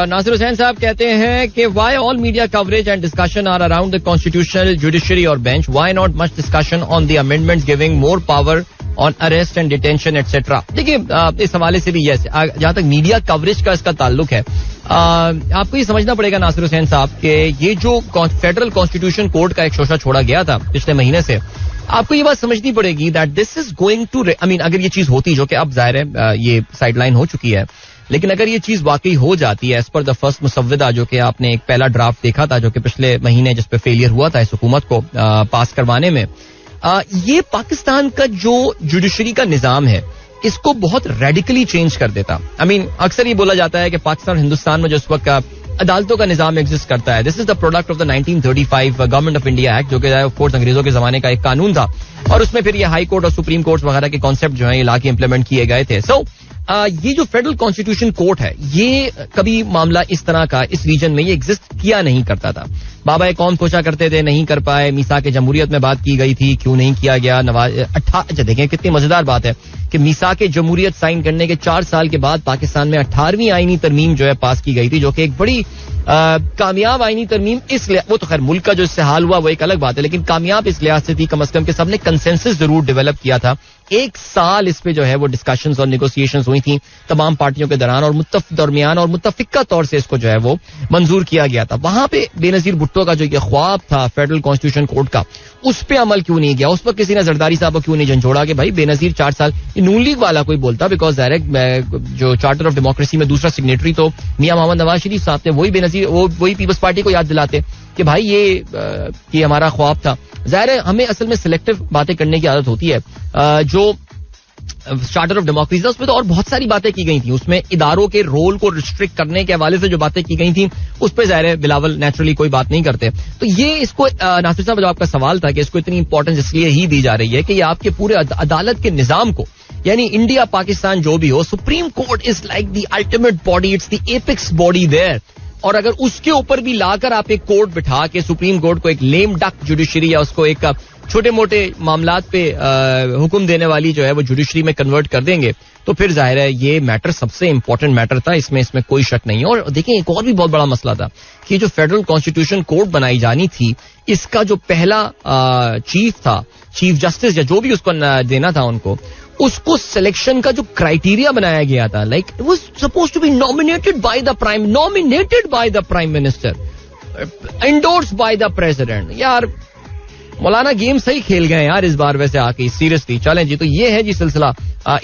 नासिर हुसैन साहब कहते हैं कि why all media coverage and discussion are around the constitutional judiciary or bench, why not much discussion on the amendments giving more power on arrest and detention etc. देखिए इस हवाले से भी जहाँ तक मीडिया कवरेज का इसका ताल्लुक है, आपको ये समझना पड़ेगा नासिर हुसैन साहब कि ये जो फेडरल कॉन्स्टिट्यूशन कोर्ट का एक शोशा छोड़ा गया था पिछले महीने से, आपको ये बात समझनी पड़ेगी that this is going to अगर ये चीज होती, जो कि अब जाहिर है ये साइडलाइन हो चुकी है, लेकिन अगर ये चीज वाकई हो जाती है एज पर द फर्स्ट मुसव्विदा, जो कि आपने एक पहला ड्राफ्ट देखा था जो कि पिछले महीने जिस पे फेलियर हुआ था इस हुकूमत को पास करवाने में, ये पाकिस्तान का जो जुडिशरी का निजाम है इसको बहुत रेडिकली चेंज कर देता. अक्सर ये बोला जाता है कि पाकिस्तान और हिंदुस्तान में जो इस वक्त अदालतों का निजाम एग्जिस्ट करता है, this is the product of the 1935 government of India act, जो कि ऑफ कोर्स अंग्रेजों के जमाने का एक कानून था, और उसमें फिर ये हाई कोर्ट और सुप्रीम कोर्ट वगैरह के कॉन्सेप्ट जो है ला के इंप्लीमेंट किए गए थे. सो ये जो फेडरल कॉन्स्टिट्यूशन कोर्ट है, ये कभी मामला इस तरह का इस रीजन में ये एग्जिस्ट किया नहीं करता था. बाबा कौम सोचा करते थे, नहीं कर पाए. मीसाक जमहूरियत में बात की गई थी, क्यों नहीं किया गया. अच्छा देखें कितनी मजेदार बात है कि मीसाक जमहूरियत साइन करने के 4 साल के बाद पाकिस्तान में 18वीं आईनी तरमीम जो है पास की गई थी, जो कि एक बड़ी कामयाब आईनी तरमीम इसलिए, वो तो खैर मुल्क का जो इससे हाल हुआ वो एक अलग बात है, लेकिन कामयाब इस लिहाज से थी कम अज कम के सबने कंसेंसस जरूर डेवलप किया था. 1 साल इस पे जो है वो डिस्कशंस और नेगोशिएशंस हुई थी तमाम पार्टियों के दौरान, और दरमियान और मुत्तफिका तौर से इसको जो है वो मंजूर किया गया था. वहां पे बेनजीर भुट्टो का जो ये ख्वाब था फेडरल कॉन्स्टिट्यूशन कोर्ट का, उस पे अमल क्यों नहीं किया. उस पर किसी ने जरदारी साहब को क्यों नहीं झंझोड़ा कि भाई बेनजीर 4 साल, नून लीग वाला कोई बोलता, बिकॉज डायरेक्ट जो चार्टर ऑफ डेमोक्रेसी में दूसरा सिग्नेटरी तो मियां मोहम्मद नवाज शरीफ साहब थे, वही बेनजीर वही पीपल्स पार्टी को याद दिलाते कि भाई ये हमारा ख्वाब था. जाहिर है हमें असल में सिलेक्टिव बातें करने की आदत होती है. जो चार्टर ऑफ डेमोक्रेसी उसमें तो और बहुत सारी बातें की गई थी, उसमें इदारों के रोल को रिस्ट्रिक्ट करने के हवाले से जो बातें की गई थी उस पर जाहिर है बिलावल नेचुरली कोई बात नहीं करते. तो ये इसको नासिर साहब जो आपका सवाल था कि इसको इतनी इंपॉर्टेंस इसलिए ही दी जा रही है कि ये आपके पूरे अदालत के निजाम को, यानी इंडिया पाकिस्तान जो भी हो, Supreme Court is like the ultimate body, it's the apex body there. और अगर उसके ऊपर भी लाकर आप एक कोर्ट बिठा के सुप्रीम कोर्ट को एक लेम डक जुडिशरी या उसको एक छोटे मोटे मामलात पे हुक्म देने वाली जो है वो जुडिशरी में कन्वर्ट कर देंगे, तो फिर जाहिर है ये मैटर सबसे इंपॉर्टेंट मैटर था, इसमें कोई शक नहीं है. और देखिए एक और भी बहुत बड़ा मसला था कि जो फेडरल कॉन्स्टिट्यूशन कोर्ट बनाई जानी थी, इसका जो पहला चीफ था, चीफ जस्टिस या जो भी उसको देना था उनको, उसको सिलेक्शन का जो क्राइटेरिया बनाया गया था, like it was supposed to be nominated by the prime minister, endorsed by the president. यार मौलाना गेम सही खेल गए यार इस बार वैसे आके, सीरियसली. चलें जी, तो ये है जी सिलसिला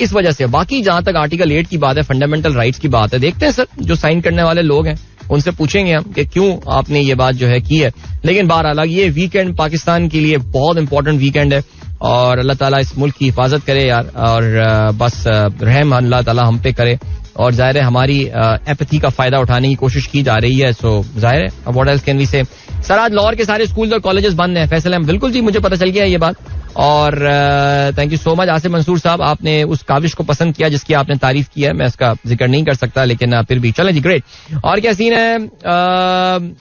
इस वजह से. बाकी जहां तक आर्टिकल 8 की बात है, फंडामेंटल राइट्स की बात है, देखते हैं सर जो साइन करने वाले लोग हैं उनसे पूछेंगे हम कि क्यों आपने ये बात जो है की है. लेकिन बहरहाल ये वीकेंड पाकिस्तान के लिए बहुत इंपॉर्टेंट वीकेंड है, और अल्लाह ताला इस मुल्क की हिफाजत करे यार, और बस रहम अल्लाह ताला हम पे करे. और जाहिर है हमारी एपैथी का फायदा उठाने की कोशिश की जा रही है. सो जाहिर है व्हाट एल्स कैन वी से. सर आज लाहौर के सारे स्कूल और कॉलेजेस बंद हैं. फैसल अहमद, बिल्कुल जी मुझे पता चल गया है ये बात, और thank you so much Asif Mansoor sahab, आपने उस काविश को पसंद किया जिसकी आपने तारीफ की है. मैं इसका जिक्र नहीं कर सकता, लेकिन फिर भी चलें जी ग्रेट. और क्या सीन है,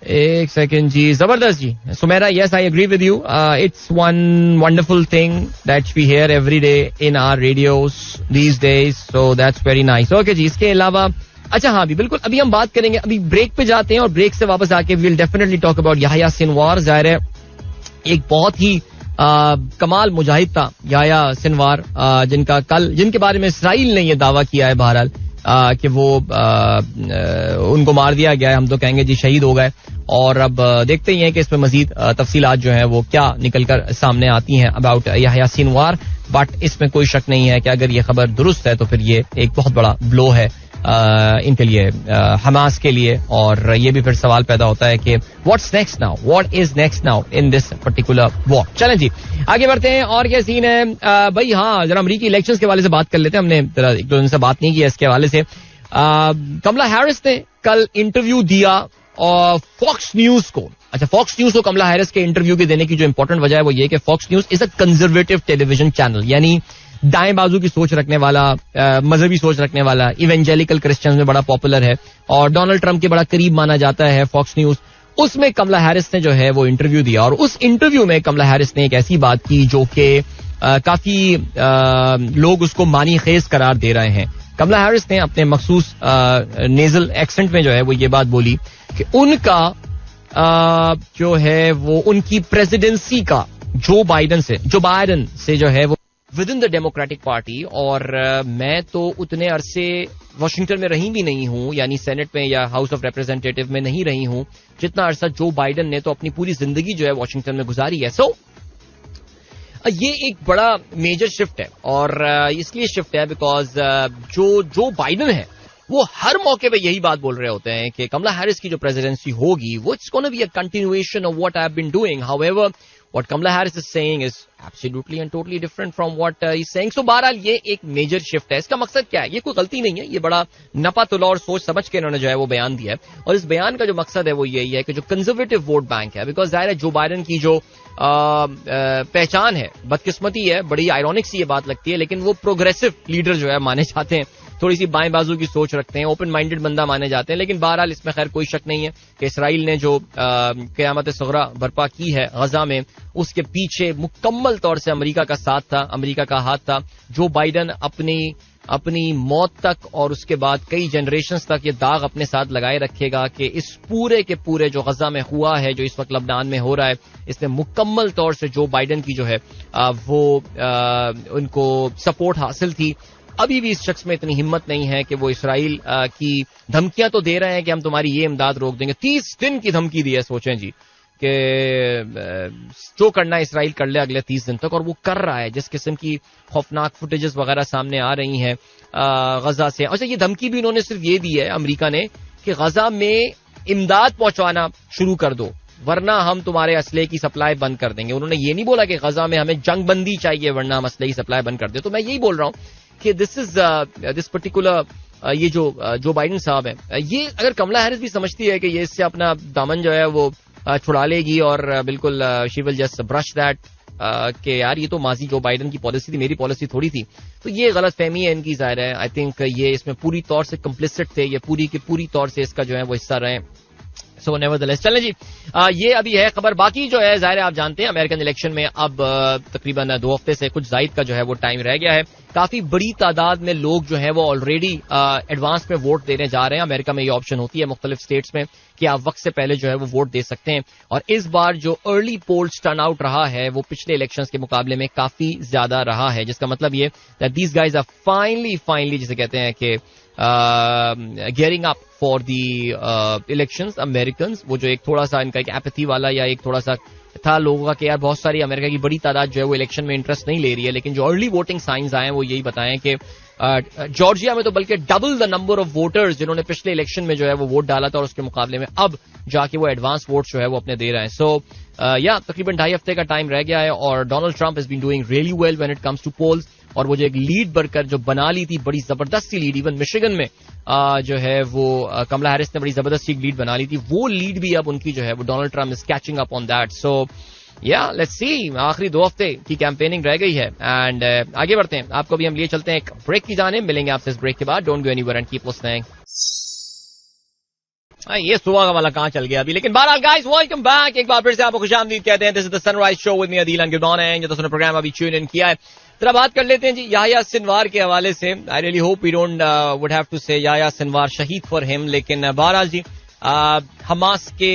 एक सेकेंड जी, जबरदस्त जी. Sumera, yes I agree with you, it's one wonderful thing that we hear every day in our radios these days, so that's very nice. Okay जी, इसके अलावा अच्छा हाँ भी बिल्कुल अभी हम बात करेंगे, अभी ब्रेक पे जाते हैं और ब्रेक से वापस आके we will definitely talk about Yahya Sinwar. जाहिर है एक बहुत ही कमाल मुजाहिद था याह्या सिनवार, जिनके बारे में इसराइल ने यह दावा किया है बहरहाल कि वो उनको मार दिया गया है. हम तो कहेंगे जी शहीद हो गए, और अब देखते ही हैं कि इसमें मजीद तफसीलात जो हैं वो क्या निकल कर सामने आती हैं अबाउट याह्या सिनवार. बट इसमें कोई शक नहीं है कि अगर ये खबर दुरुस्त है तो फिर ये एक बहुत बड़ा ब्लो है इनके लिए, हमास के लिए. और ये भी फिर सवाल पैदा होता है कि what's next now, what is next now in this particular war. चलें जी आगे बढ़ते हैं. और क्या सीन है भाई? हाँ, जरा अमेरिकी इलेक्शंस के हवाले से बात कर लेते हैं. हमने एक दो दिन से बात नहीं की इसके हवाले से. कमला हैरिस ने कल इंटरव्यू दिया और फॉक्स न्यूज को. अच्छा, फॉक्स न्यूज को कमला हैरिस के इंटरव्यू के देने की जो इंपॉर्टेंट वजह है वो ये कि Fox News is a conservative television channel, यानी दाएं बाजू की सोच रखने वाला, मजहबी सोच रखने वाला, इवेंजेलिकल क्रिश्चियंस में बड़ा पॉपुलर है और डोनाल्ड ट्रंप के बड़ा करीब माना जाता है फॉक्स न्यूज. उसमें कमला हैरिस ने जो है वो इंटरव्यू दिया और उस इंटरव्यू में कमला हैरिस ने एक ऐसी बात की जो कि काफी लोग उसको मानी खेज करार दे रहे हैं. कमला हैरिस ने अपने मखसूस नेजल एक्सेंट में जो है वो ये बात बोली कि उनका जो है वो उनकी प्रेसिडेंसी का जो बाइडन से जो है वो with in the democratic party. और मैं तो उतने अरसे वॉशिंगटन में रही भी नहीं हूं, यानी सेनेट में या हाउस ऑफ रिप्रेजेंटेटिव में नहीं रही हूं जितना अरसा जो बाइडन ने तो अपनी पूरी जिंदगी जो है वॉशिंगटन में गुजारी है. सो ये एक बड़ा मेजर शिफ्ट है और इसलिए शिफ्ट है बिकॉज जो बाइडन है वो हर मौके पे यही बात बोल रहे होते हैं कि कमला हैरिस की जो प्रेसिडेंसी होगी वो it's gonna be a continuation of what I have been doing. However what Kamala Harris is saying is absolutely and totally different from what he's saying. So बहरहाल ये एक मेजर शिफ्ट है. इसका मकसद क्या है? ये कोई गलती नहीं है, ये बड़ा नपा तुला और सोच समझ के इन्होंने जो है वो बयान दिया है. और इस बयान का जो मकसद है वो यही है कि जो कंजर्वेटिव वोट बैंक है, बिकॉज जाहिर है जो बाइडन की जो पहचान है, बदकिस्मती है, बड़ी आयरॉनिक सी ये बात लगती है, लेकिन वो प्रोग्रेसिव लीडर जो है माने जाते हैं, थोड़ी सी बाएं बाजू की सोच रखते हैं, ओपन माइंडेड बंदा माने जाते हैं. लेकिन बहरहाल इसमें खैर कोई शक नहीं है कि इसराइल ने जो क़यामत सग़रा बर्पा की है गजा में, उसके पीछे मुकम्मल तौर से अमेरिका का साथ था, अमेरिका का हाथ था. जो बाइडन अपनी मौत तक और उसके बाद कई जनरेशंस तक ये दाग अपने साथ लगाए रखेगा कि इस पूरे के पूरे जो गजा में हुआ है, जो इस वक्त लबनान में हो रहा है, इसमें मुकम्मल तौर से जो बाइडन की जो है वो उनको सपोर्ट हासिल थी. अभी भी इस शख्स में इतनी हिम्मत नहीं है कि वो इसराइल की धमकियां तो दे रहे हैं कि हम तुम्हारी ये इमदाद रोक देंगे. 30 दिन की धमकी दी है, सोचें जी, कि जो करना है इसराइल कर ले अगले 30 दिन तक, और वो कर रहा है. जिस किस्म की खौफनाक फुटेजेस वगैरह सामने आ रही हैं गजा से. अच्छा, ये धमकी भी उन्होंने सिर्फ ये दी है अमेरिका ने कि गजा में इमदाद पहुंचाना शुरू कर दो वरना हम तुम्हारे असले की सप्लाई बंद कर देंगे. उन्होंने ये नहीं बोला कि गजा में हमें जंगबंदी चाहिए वरना हम असले की सप्लाई बंद कर दे. तो मैं यही बोल रहा हूं कि दिस पर्टिकुलर ये जो बाइडन साहब है, ये अगर कमला हैरिस भी समझती है कि ये इससे अपना दामन जो है वो छुड़ा लेगी और बिल्कुल she will just brush that कि यार ये तो माजी जो बाइडन की पॉलिसी थी, मेरी पॉलिसी थोड़ी थी, तो ये गलत फहमी है इनकी. जाहिर है आई थिंक ये इसमें पूरी तौर से कंप्लिसिट थे, ये पूरी की पूरी तौर से इसका जो है वो हिस्सा रहे. सो नेवरदलेस चलें जी, ये अभी है खबर. बाकी जो है जाहिर है आप जानते हैं अमेरिकन इलेक्शन में अब तकरीबन 2 हफ्ते से कुछ जायद का जो है वो टाइम रह गया है. काफी बड़ी तादाद में लोग जो है वो ऑलरेडी एडवांस में वोट देने जा रहे हैं. अमेरिका में ये ऑप्शन होती है मुख्तलिफ स्टेट्स में कि आप वक्त से पहले जो है वो वोट दे सकते हैं. और इस बार जो अर्ली पोल्स टर्न आउट रहा है वो पिछले इलेक्शंस के मुकाबले में काफी ज्यादा रहा है, जिसका मतलब ये that these guys are finally जिसे कहते हैं कि gearing up for the elections. Americans वो जो एक थोड़ा सा इनका एक एपैथी वाला या एक थोड़ा सा था लोगों का कि यार बहुत सारी अमेरिका की बड़ी तादाद जो है वो इलेक्शन में इंटरेस्ट नहीं ले रही है, लेकिन जो अर्ली वोटिंग साइंस आए हैं वो यही बताएं कि जॉर्जिया में तो बल्कि double the number of voters जिन्होंने पिछले इलेक्शन में जो है वो वोट डाला था और उसके मुकाबले में अब जाके वो एडवांस वोट जो है वो अपने दे रहे हैं. सो या तकरीबन 2.5 हफ्ते का टाइम रह गया है और Donald Trump has been doing really well when it comes to polls. और वो जो एक लीड बढ़कर जो बना ली थी, बड़ी जबरदस्त सी लीड, इवन मिशिगन में जो है वो कमला हैरिस ने बड़ी जबरदस्त सी लीड बना ली थी, वो लीड भी अब उनकी जो है वो Donald Trump is catching up on that. So या लेट्स सी, आखिरी 2 हफ्ते की कैंपेनिंग रह गई है एंड आगे बढ़ते हैं. आपको भी हम लिए चलते हैं एक ब्रेक की जाने. मिलेंगे आपसे इस ब्रेक के बाद. Don't go anywhere and keep listening. ये सुबह का वाला कहां चल गया अभी, लेकिन बहरहाल गाइस वेलकम बैक. एक बार फिर से आपको खुशामदीद कहते हैं. This is the sunrise show with me Adeel and good morning. जो प्रोग्राम अभी ट्यून इन किया है, जरा बात कर लेते हैं जी याह्या सिनवार के हवाले से. I really hope we don't would have to say Yahya Sinwar शहीद फॉर हिम, लेकिन बहरहाल जी हमास के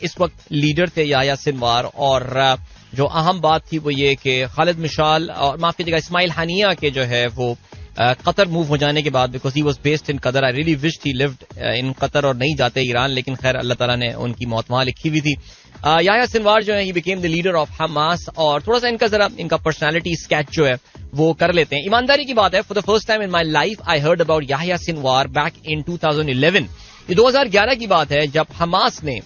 इस वक्त लीडर थे याह्या सिनवार और जो अहम बात थी वो ये कि खालिद मिशाल और माफ कीजिएगा इस्माइल हानिया के जो है वो कतर मूव हो जाने के बाद, because he was based in Qatar, I really wished he lived in Qatar और नहीं जाते ईरान, लेकिन खैर अल्लाह ताला ने उनकी मौत वहां लिखी हुई थी. याह्या सिनवार जो है he became the leader of Hamas. और थोड़ा सा इनका पर्सनालिटी स्केच जो है वो कर लेते हैं. ईमानदारी की बात है, for the first time in my life I heard about Yahya Sinwar back in 2011. ये 2011 की बात है जब हमास ने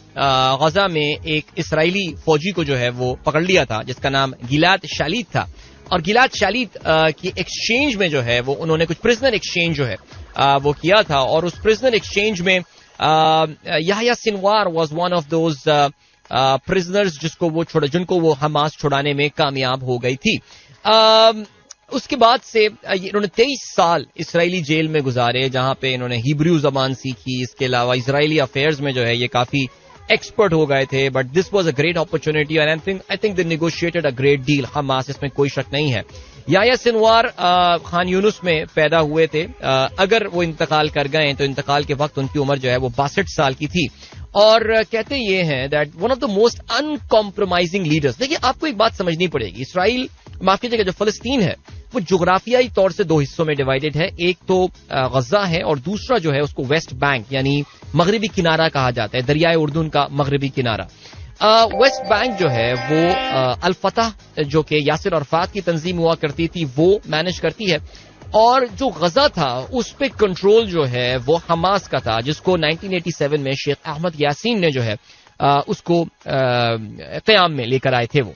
गजा में एक इसराइली फौजी को जो है वो पकड़ लिया था जिसका नाम गिलाद शालित था. और गिलाद शालित की एक्सचेंज में जो है वो उन्होंने कुछ प्रिजनर एक्सचेंज जो है वो किया था. और उस प्रिजनर एक्सचेंज में Yahya Sinwar was one of those prisoners जिनको वो हमास छुड़ाने में कामयाब हो गई थी. उसके बाद से इन्होंने 23 साल इसराइली जेल में गुजारे जहां पे इन्होंने हिब्रू जबान सीखी. इसके अलावा इसराइली अफेयर्स में जो है ये काफी एक्सपर्ट हो गए थे. But this was a great opportunity and I think they negotiated a great deal Hamas, इसमें कोई शक नहीं है. याह्या सिनवार खान यूनुस में पैदा हुए थे. अगर वो इंतकाल कर गए तो इंतकाल के वक्त उनकी उम्र जो है वो 62 साल की थी. और कहते ये हैं that one of the most uncompromising leaders. देखिए, आपको एक बात समझनी पड़ेगी. इसराइल, माफ कीजिएगा, जो फलस्तीन है वो जोग्राफियाई तौर से 2 हिस्सों में डिवाइडेड है. एक तो गजा है और दूसरा जो है उसको वेस्ट बैंक यानी मगरबी किनारा कहा जाता है, दरियाए उर्दून का मगरबी किनारा. वेस्ट बैंक जो है वो अल फतह जो कि यासिर अरफात की तंजीम हुआ करती थी वो मैनेज करती है. और जो गजा था उस पे कंट्रोल जो है वो हमास का था, जिसको 1987 में शेख अहमद यासीन ने जो है उसको क़याम में लेकर आए थे. वो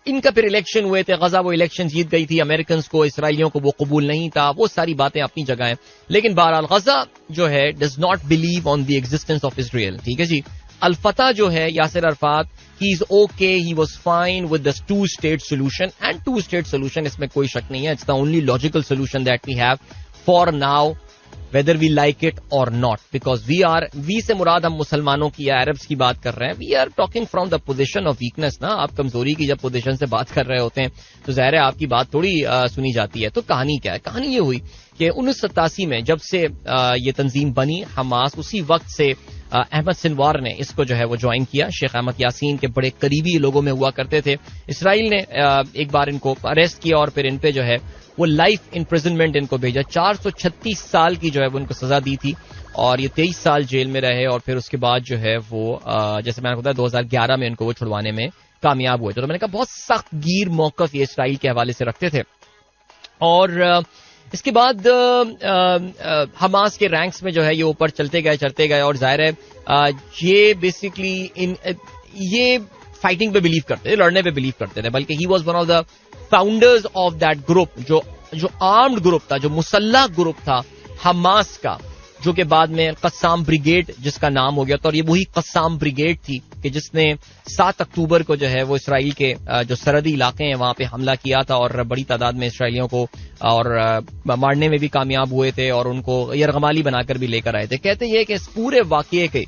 इनका फिर इलेक्शन हुए थे, गजा वो इलेक्शन जीत गई थी. अमेरिकन को, इसराइलियों को वो कबूल नहीं था. वो सारी बातें अपनी जगह हैं. लेकिन बहरहाल गजा जो है does not believe on the existence of Israel. ठीक है जी. अल फतह जो है Yasir Arafat, he is okay, he was fine with the 2-state solution. And 2-state solution इसमें कोई शक नहीं है. It's the only logical solution that we have for now, whether we like it or not, because we से मुराद हम मुसलमानों की या अरब्स की बात कर रहे हैं. we are talking from the position of weakness. ना, आप कमजोरी की जब पोजीशन से बात कर रहे होते हैं तो जाहिर है आपकी बात थोड़ी सुनी जाती है. तो कहानी क्या है? कहानी ये हुई कि 1987 में जब से ये तंजीम बनी हमास, उसी वक्त से अहमद सिनवार ने इसको जो है वो ज्वाइन किया. शेख अहमद यासीन के बड़े करीबी लोगों में हुआ करते थे. इसराइल ने एक बार इनको अरेस्ट किया और फिर इन पे जो है वो लाइफ इम्प्रिजनमेंट इनको भेजा. 436 साल की जो है वो इनको सजा दी थी और ये 23 साल जेल में रहे. और फिर उसके बाद जो है वो जैसे मैंने बताया 2011 में इनको वो छुड़वाने में कामयाब हुए थे. तो मैंने कहा बहुत सख्त गीर मौकफ ये इसराइल के हवाले से रखते थे. और इसके बाद हमास के रैंक्स में जो है ये ऊपर चलते गए और जाहिर है ये बेसिकली ये फाइटिंग पे बिलीव करते थे, लड़ने पे बिलीव करते थे. बल्कि he was one of the founders of that group, जो आर्म्ड ग्रुप था, जो मुसल्लह ग्रुप था हमास का, जो कि बाद में कस्साम ब्रिगेड जिसका नाम हो गया था. और ये वही कस्साम ब्रिगेड थी कि जिसने 7 अक्टूबर को जो है वो इसराइल के जो सरहदी इलाके हैं वहां पे हमला किया था और बड़ी तादाद में इसराइलियों को और मारने में भी कामयाब हुए थे और उनको यरगमाली बनाकर भी लेकर आए थे. कहते हैं कि इस पूरे वाकये के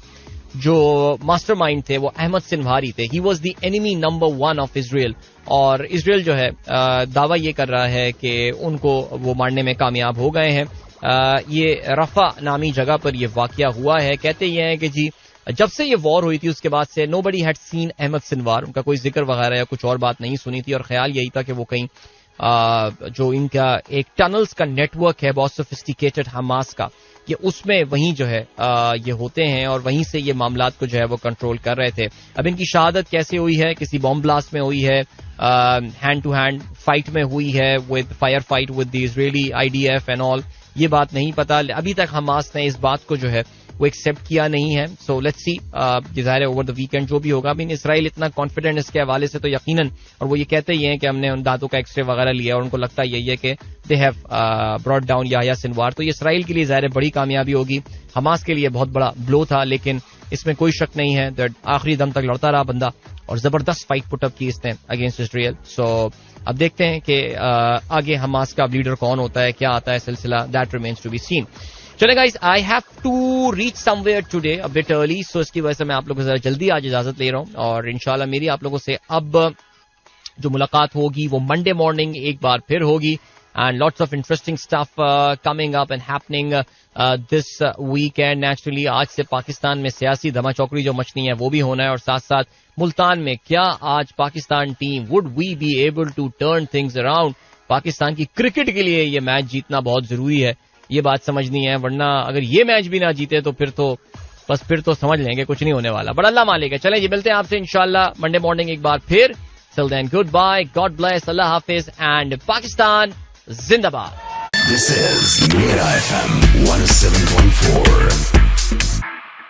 जो मास्टरमाइंड थे वो अहमद सिनवारी थे. He was the enemy number 1 of Israel. और इजराइल जो है दावा ये कर रहा है कि उनको वो मारने में कामयाब हो गए हैं. ये रफा नामी जगह पर ये वाकया हुआ है. कहते ये हैं कि जी जब से ये वॉर हुई थी उसके बाद से nobody had seen Ahmed Sinwar. उनका कोई जिक्र वगैरह या कुछ और बात नहीं सुनी थी और ख्याल यही था कि वो कहीं जो इनका एक टनल्स का नेटवर्क है बहुत सोफिस्टिकेटेड हमास का, ये उसमें वहीं जो है ये होते हैं और वहीं से ये मामलात को जो है वो कंट्रोल कर रहे थे. अब इनकी शहादत कैसे हुई है? किसी बॉम्ब ब्लास्ट में हुई है, हैंड टू हैंड फाइट में हुई है, with fire fight with the Israeli IDF and all, ये बात नहीं पता. अभी तक हमास ने इस बात को जो है वो एक्सेप्ट किया नहीं है. सो लेट्स सी, ज़ाहिर है ओवर द वीकेंड जो भी होगा. इसराइल इतना कॉन्फिडेंट इसके हवाले से तो यकीनन, और वो ये कहते ही हैं कि हमने उन दांतों का एक्सरे वगैरह लिया और उनको लगता यही है कि they have brought down Yahya Sinwar. तो ये इसराइल के लिए ज़ाहिर है बड़ी कामयाबी होगी. हमास के लिए बहुत बड़ा ब्लो था, लेकिन इसमें कोई शक नहीं है दैट आखिरी दम तक लड़ता रहा बंदा और जबरदस्त फाइट पुटअप की इसने अगेंस्ट इसराइल. सो अब देखते हैं कि आगे हमास का लीडर कौन होता है, क्या आता है सिलसिला. That remains to be seen. चले guys, I have to reach somewhere today a bit early, so इसकी वजह से मैं आप लोगों से जल्दी आज इजाजत ले रहा हूं और इंशाल्लाह मेरी आप लोगों से अब जो मुलाकात होगी वो मंडे मॉर्निंग एक बार फिर होगी. And lots of interesting stuff coming up and happening this weekend. Naturally, आज से पाकिस्तान में सियासी धमाचौकड़ी जो मचनी है वो भी होना है और साथ साथ मुल्तान में क्या आज Pakistan team would we be able to turn things around. Pakistan की क्रिकेट के लिए ये मैच जीतना बहुत जरूरी है, ये बात समझनी है, वरना अगर ये मैच भी ना जीते तो फिर तो बस फिर तो समझ लेंगे कुछ नहीं होने वाला, बट अल्लाह मालिक है. चलें जी, मिलते हैं आपसे इंशाल्लाह मंडे मॉर्निंग एक बार फिर. Till then, goodbye, God bless, Allah Hafiz, and Pakistan Zindabad. This is Mira FM 107.4.